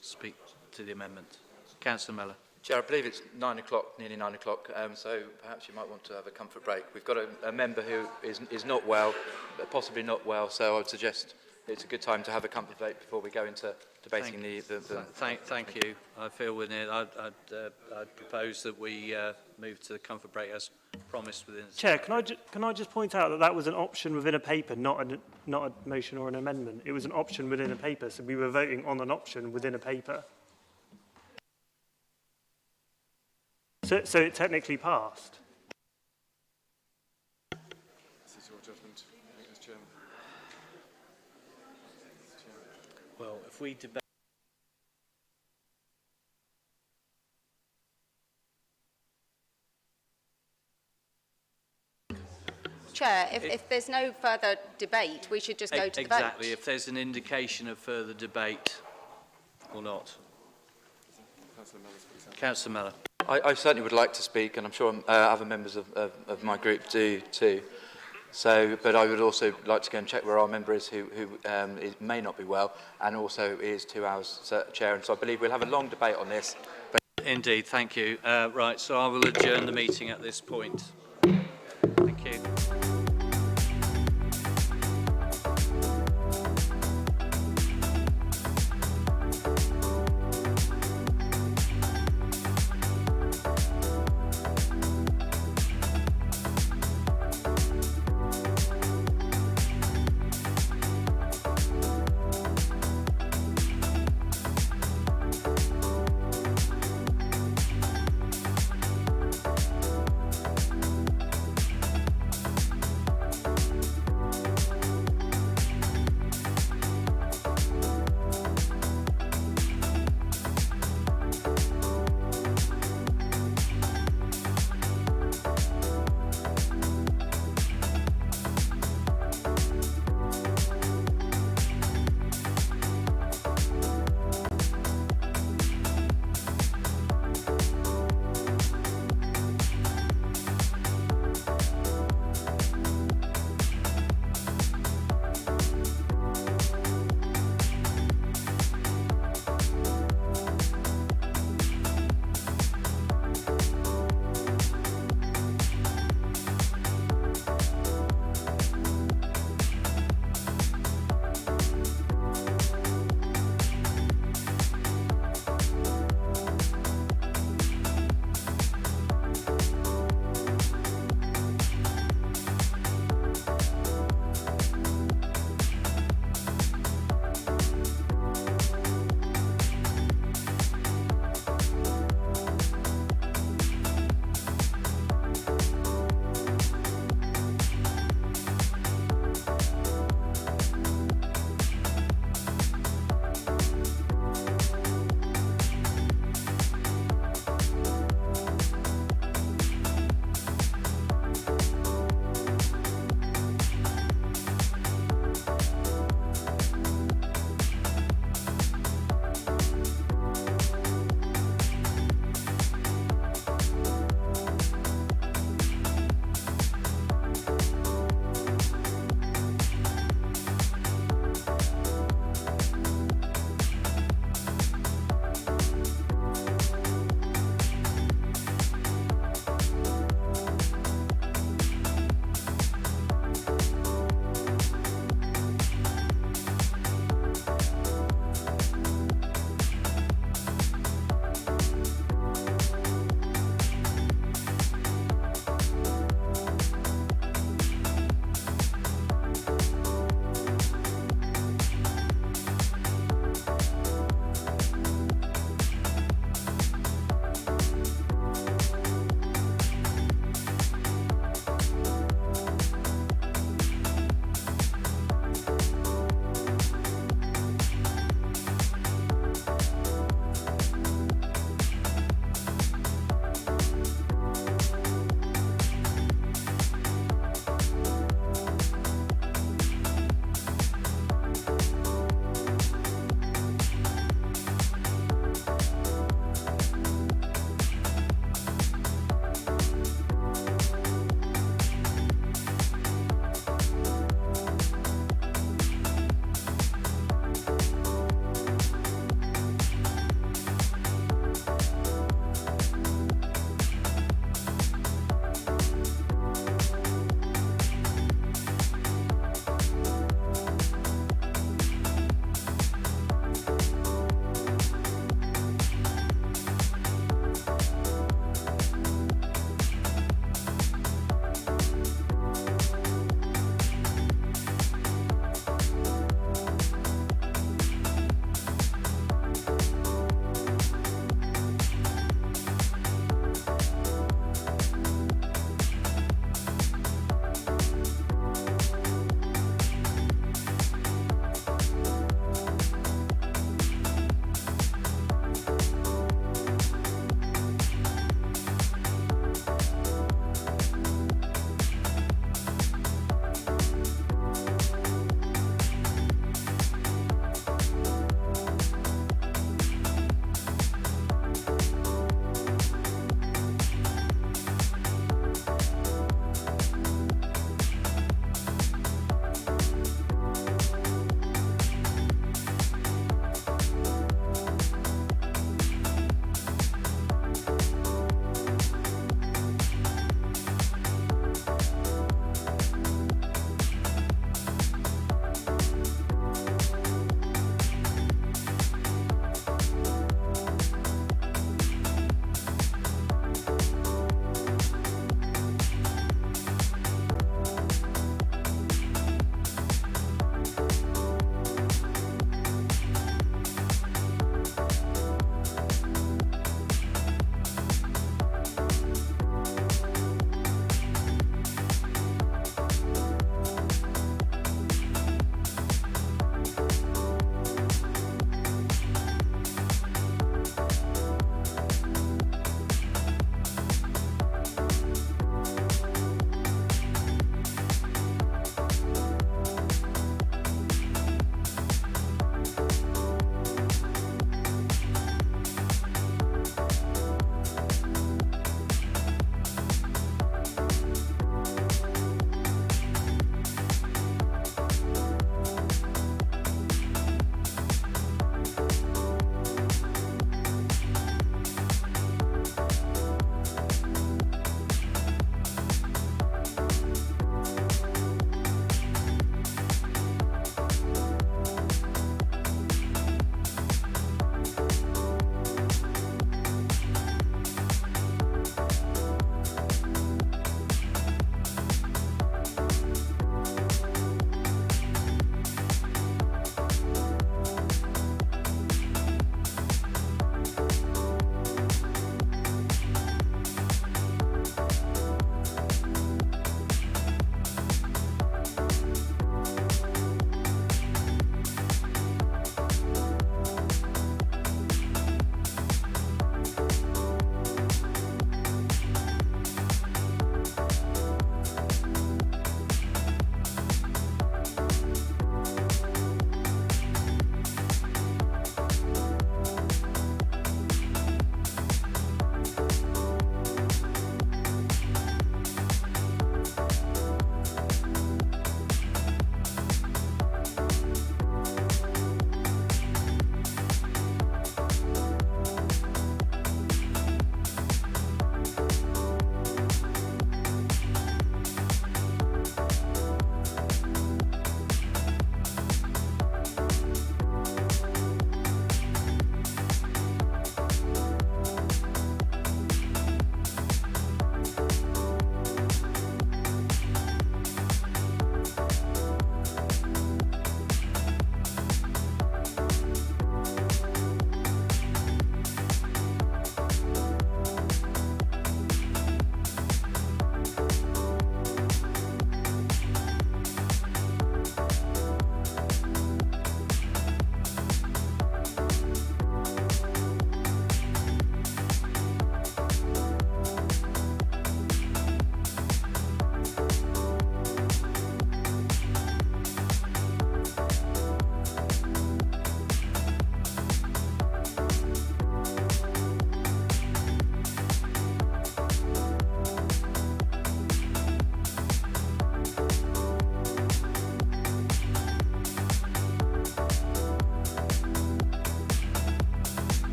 speak to the amendment. Councillor Mellor. Chair, I believe it's 9 o'clock, nearly 9 o'clock, so perhaps you might want to have a comfort break. We've got a member who is not well, possibly not well, so I would suggest it's a good time to have a comfort break before we go into debating Thank you. I feel with it. I'd propose that we move to the comfort break as promised within. Chair, can I just point out that that was an option within a paper, not a motion or an amendment. It was an option within a paper, so we were voting on an option within a paper. So it technically passed. This is your judgment, Mr. Chairman. Well, if we debate. Chair, if there's no further debate, we should just go to the vote. Exactly, if there's an indication of further debate or not. Councillor Mellor. I certainly would like to speak, and I'm sure other members of my group do too. So, but I would also like to go and check where our member is who may not be well, and also is 2 hours chair. And so I believe we'll have a long debate on this. Indeed, thank you. Right, so I will adjourn the meeting at this point. Thank you.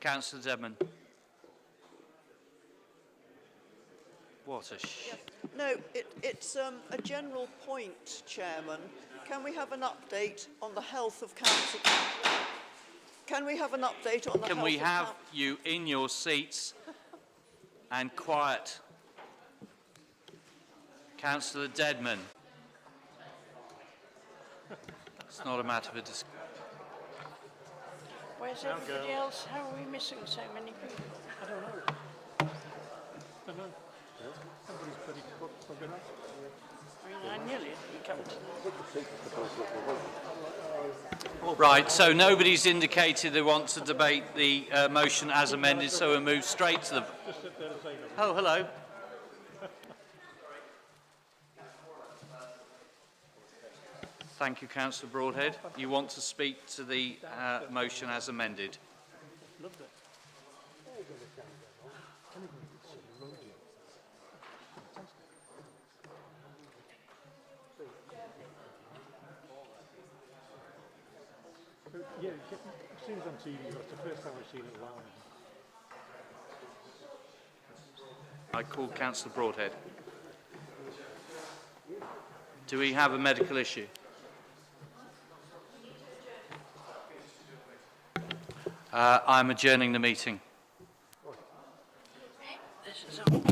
Councillor Dedman. What a No, it's a general point, Chairman. Can we have an update on the health of council? Can we have an update on the health of Can we have you in your seats and quiet? Councillor Dedman. It's not a matter of discussion. Where's everybody else? How are we missing so many people? I don't know. I don't know. Somebody's pretty buggered up. I mean, I nearly didn't come to Right, so nobody's indicated they want to debate the motion as amended, so we'll move straight to the... Oh, hello. Thank you, Councillor Broadhead. You want to speak to the motion as amended? Yeah, as soon as on TV, that's the first time I've seen it live. I call Councillor Broadhead. Do we have a medical issue? I'm adjourning the meeting. This is all.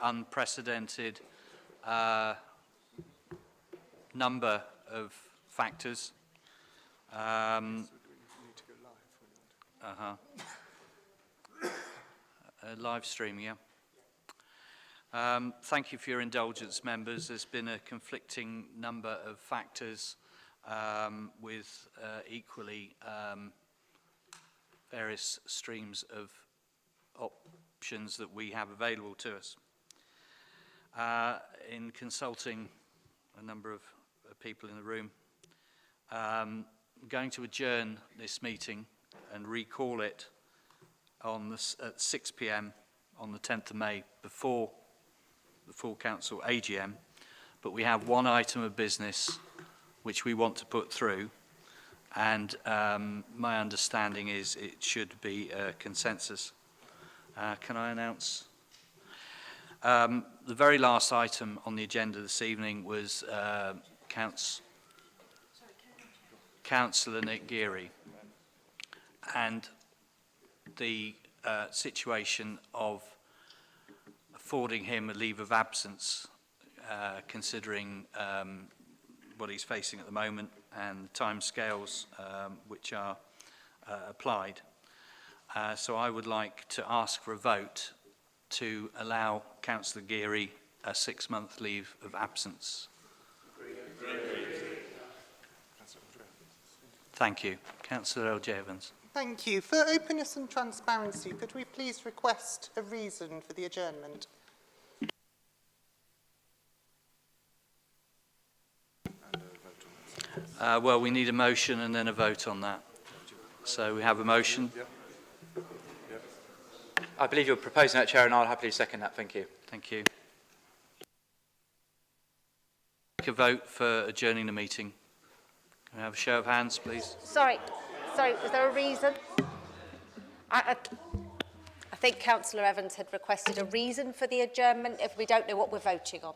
unprecedented number of factors. Live stream, yeah. Thank you for your indulgence, members. There's been a conflicting number of factors with equally various streams of options that we have available to us. In consulting a number of people in the room, I'm going to adjourn this meeting and recall it on at 6 p.m. on the 10th of May before the full council AGM, but we have one item of business which we want to put through, and my understanding is it should be a consensus. Can I announce? The very last item on the agenda this evening was Councillor Nick Geary and the situation of affording him a leave of absence, considering what he's facing at the moment and the timescales which are applied. So I would like to ask for a vote to allow Councillor Geary a 6-month leave of absence. Thank you. Councillor L.J. Thank you. For openness and transparency, could we please request a reason for the adjournment? Well, we need a motion and then a vote on that. So we have a motion. I believe you're proposing that, Chair, and I'll happily second that. Thank you. Thank you. Take a vote for adjourning the meeting. Can we have a show of hands, please? Sorry, was there a reason? I think Councillor Evans had requested a reason for the adjournment if we don't know what we're voting on.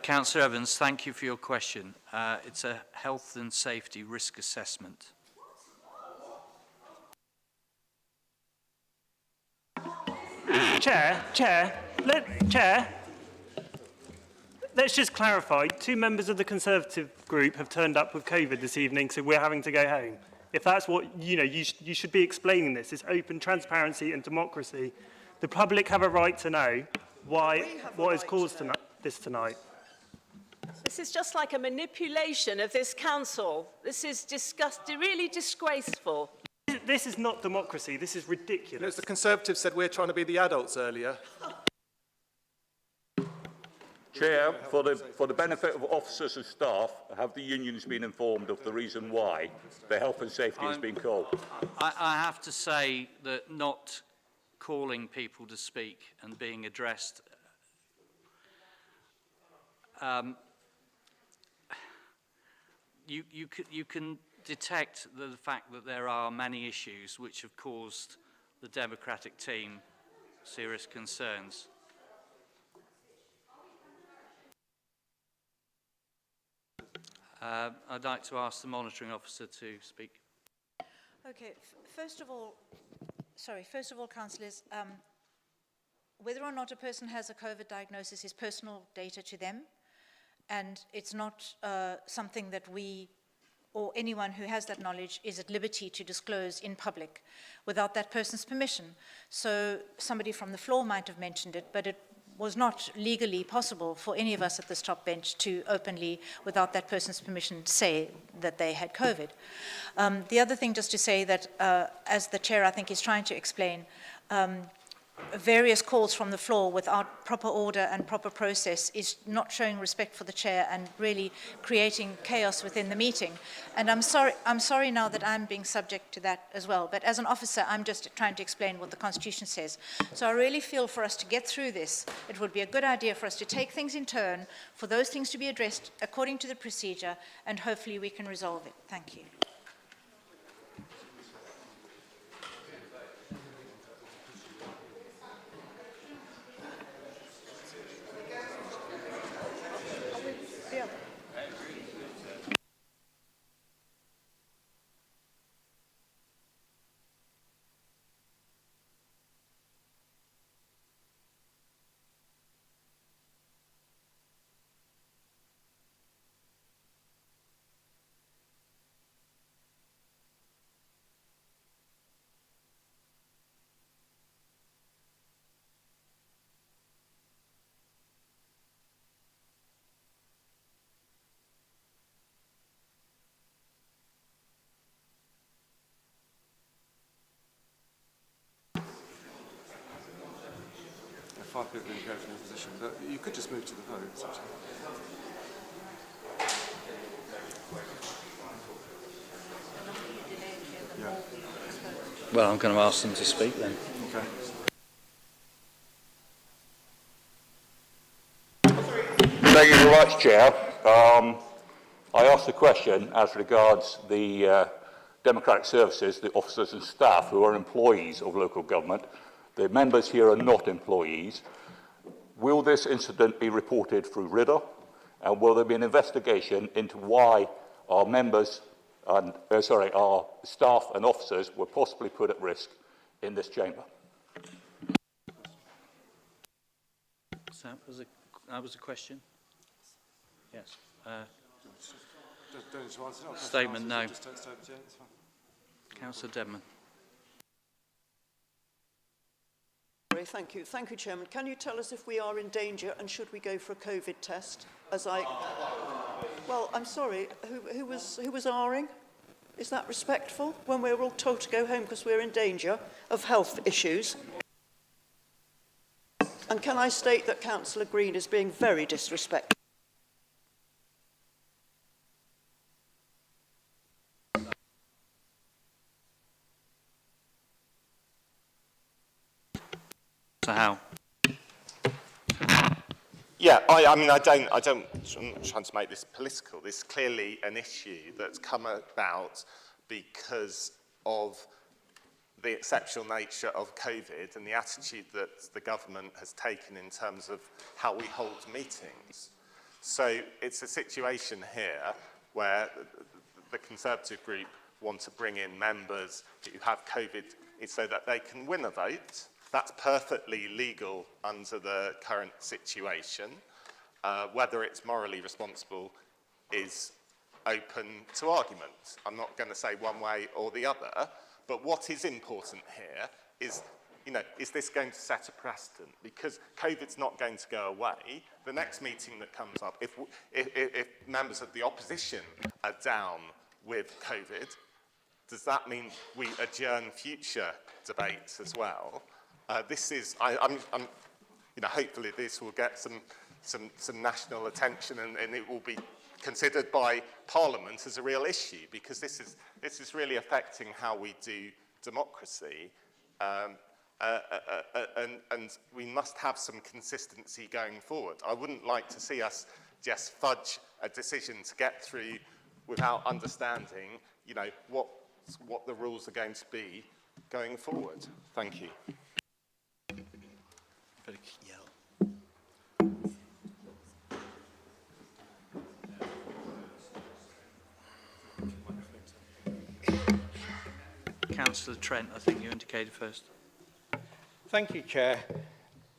Councillor Evans, thank you for your question. It's a health and safety risk assessment. Chair, let's just clarify. 2 members of the Conservative group have turned up with COVID this evening, so we're having to go home. If that's what, you should be explaining this. It's open transparency and democracy. The public have a right to know what has caused this tonight. This is just like a manipulation of this council. This is really disgraceful. This is not democracy. This is ridiculous. As the Conservatives said, we're trying to be the adults earlier. Chair, for the benefit of officers and staff, have the unions been informed of the reason why the health and safety has been called? I have to say that not calling people to speak and being addressed you can detect the fact that there are many issues which have caused the Democratic team serious concerns. I'd like to ask the monitoring officer to speak. Okay, first of all, councillors, whether or not a person has a COVID diagnosis is personal data to them, and it's not something that we or anyone who has that knowledge is at liberty to disclose in public without that person's permission. So somebody from the floor might have mentioned it, but it was not legally possible for any of us at this top bench to openly, without that person's permission, say that they had COVID. The other thing, just to say that, as the chair, I think, is trying to explain, various calls from the floor without proper order and proper process is not showing respect for the chair and really creating chaos within the meeting. And I'm sorry now that I'm being subject to that as well. But as an officer, I'm just trying to explain what the Constitution says. So I really feel for us to get through this, it would be a good idea for us to take things in turn, for those things to be addressed according to the procedure, and hopefully we can resolve it. Thank you. Five people in the voting position, but you could just move to the vote. Yeah. Well, I'm going to ask them to speak then. Okay. Thank you very much, Chair. I asked a question as regards the democratic services, the officers and staff who are employees of local government. The members here are not employees. Will this incident be reported through RIDA? And will there be an investigation into why our members, and, our staff and officers were possibly put at risk in this chamber? So that was a question? Yes. Statement, no. Councillor Dedman. Thank you. Thank you, Chairman. Can you tell us if we are in danger and should we go for a COVID test? Well, I'm sorry, who was R-ing? Is that respectful when we're all told to go home because we're in danger of health issues? And can I state that Councillor Green is being very disrespectful? So how? Yeah, I'm not trying to make this political. This is clearly an issue that's come about because of the exceptional nature of COVID and the attitude that the government has taken in terms of how we hold meetings. So it's a situation here where the Conservative group want to bring in members who have COVID so that they can win a vote. That's perfectly legal under the current situation. Whether it's morally responsible is open to argument. I'm not going to say one way or the other, but what is important here is, is this going to set a precedent? Because COVID's not going to go away. The next meeting that comes up, if members of the opposition are down with COVID, does that mean we adjourn future debates as well? This is, hopefully this will get some national attention and it will be considered by Parliament as a real issue, because this is really affecting how we do democracy, and we must have some consistency going forward. I wouldn't like to see us just fudge a decision to get through without understanding, what the rules are going to be going forward. Thank you. Councillor Trent, I think you indicated first. Thank you, Chair.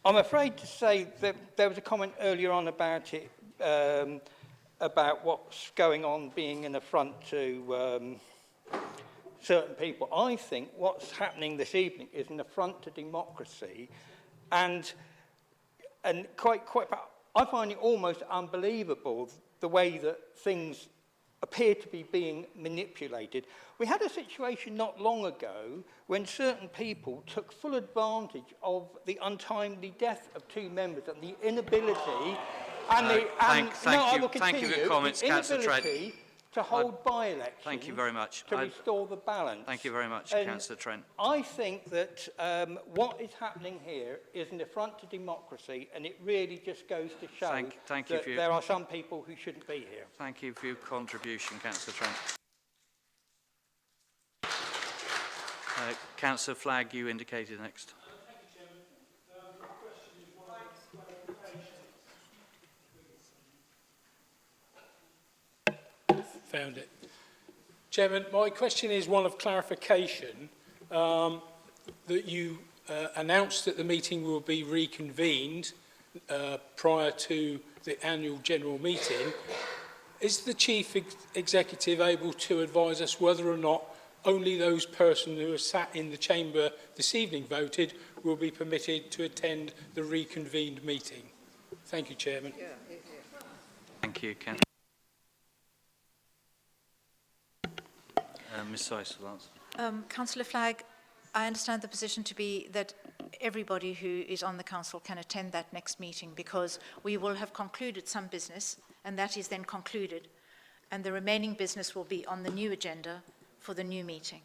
I'm afraid to say that there was a comment earlier on about it, about what's going on being an affront to certain people. I think what's happening this evening is an affront to democracy, and and I find it almost unbelievable the way that things appear to be being manipulated. We had a situation not long ago when certain people took full advantage of the untimely death of 2 members and the inability Thank you for your comments, Councillor Trent. to hold by-elections. Thank you very much. To restore the balance. Thank you very much, And Councillor Trent. I think that what is happening here is an affront to democracy, and it really just goes to show Thank you that for your, there are some people who shouldn't be here. Thank you for your contribution, Councillor Trent. Councillor Flagg, you indicated next. Found it. Chairman, my question is one of clarification, that you announced that the meeting will be reconvened prior to the annual general meeting. Is the Chief Executive able to advise us whether or not only those persons who are sat in the chamber this evening voted will be permitted to attend the reconvened meeting? Thank you, Chairman. Thank you, Councillor. Ms Seiss will answer. Councillor Flagg, I understand the position to be that everybody who is on the council can attend that next meeting, because we will have concluded some business, and that is then concluded, and the remaining business will be on the new agenda for the new meeting.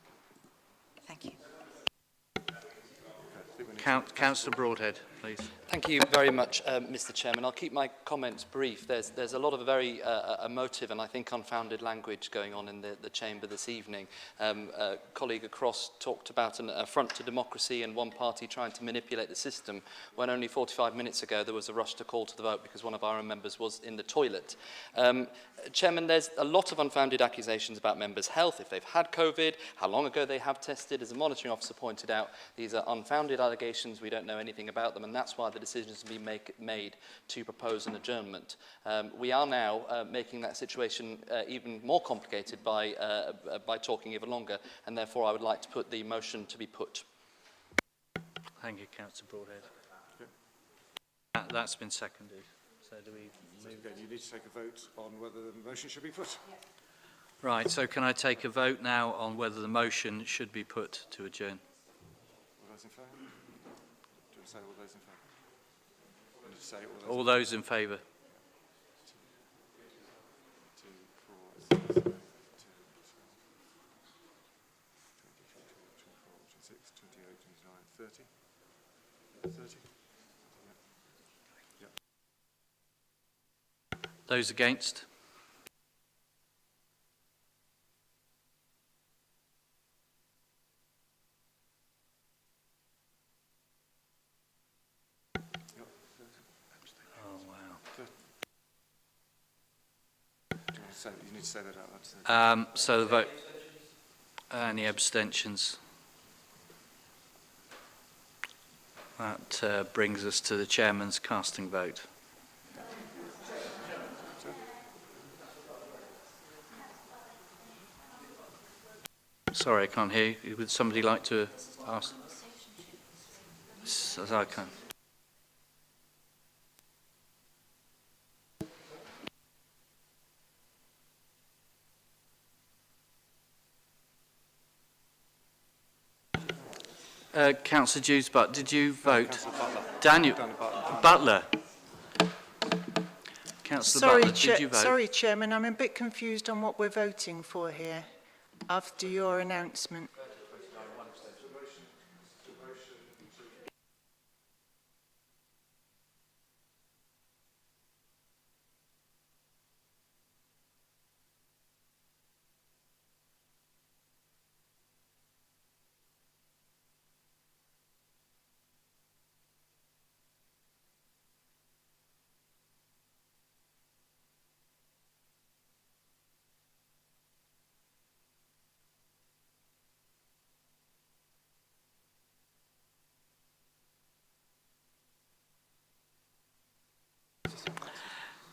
Thank you. Councillor Broadhead, please. Thank you very much, Mr. Chairman. I'll keep my comments brief. There's a lot of very emotive and I think unfounded language going on in the chamber this evening. A colleague across talked about an affront to democracy and one party trying to manipulate the system, when only 45 minutes ago there was a rush to call to the vote because one of our own members was in the toilet. Chairman, there's a lot of unfounded accusations about members' health, if they've had COVID, how long ago they have tested. As the monitoring officer pointed out, these are unfounded allegations. We don't know anything about them, and that's why the decision has been made to propose an adjournment. We are now making that situation even more complicated by talking even longer, and therefore I would like to put the motion to be put. Thank you, Councillor Broadhead. That's been seconded. So do we move? You need to take a vote on whether the motion should be put. Right, so can I take a vote now on whether the motion should be put to adjourn? All those in favour? Do you want to say all those in favour? Say all those in favour? 2, 4, 6, 7, 8, 2, 12, 23, 24, 26, 28, 29, 30. 30? Those against? You need to say that out loud. So the vote. Any abstentions? That brings us to the chairman's casting vote. Sorry, I can't hear you. Would somebody like to ask? I can. Councillor Dewsbutt, did you vote? Daniel Butler. Councillor Butler, did you vote? Sorry, Chairman, I'm a bit confused on what we're voting for here after your announcement.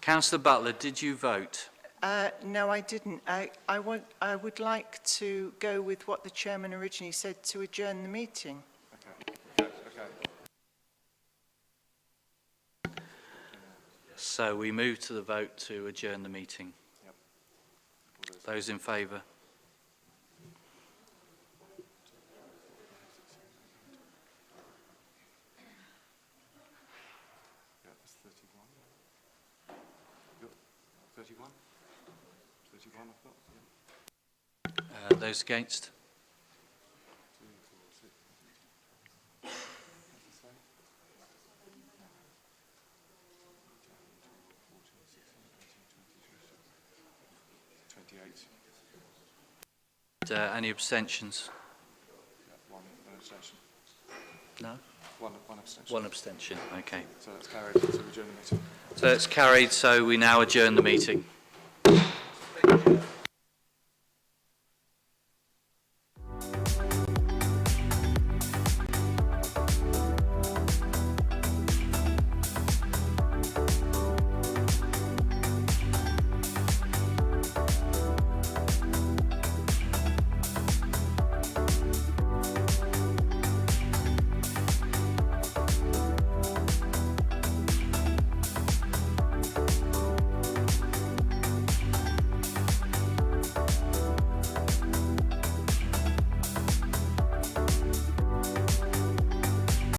Councillor Butler, did you vote? No, I didn't. I would like to go with what the chairman originally said, to adjourn the meeting. Okay. So we move to the vote to adjourn the meeting. Those in favour? Yeah, that's 31. 31, I've got. Yeah. Those against? 2, 4, 6. That's the same. 28. Any abstentions? Yeah, one abstention. No? One abstention. One abstention, okay. So that's carried. So we adjourn the meeting. So it's carried, so we now adjourn the meeting. Thank you.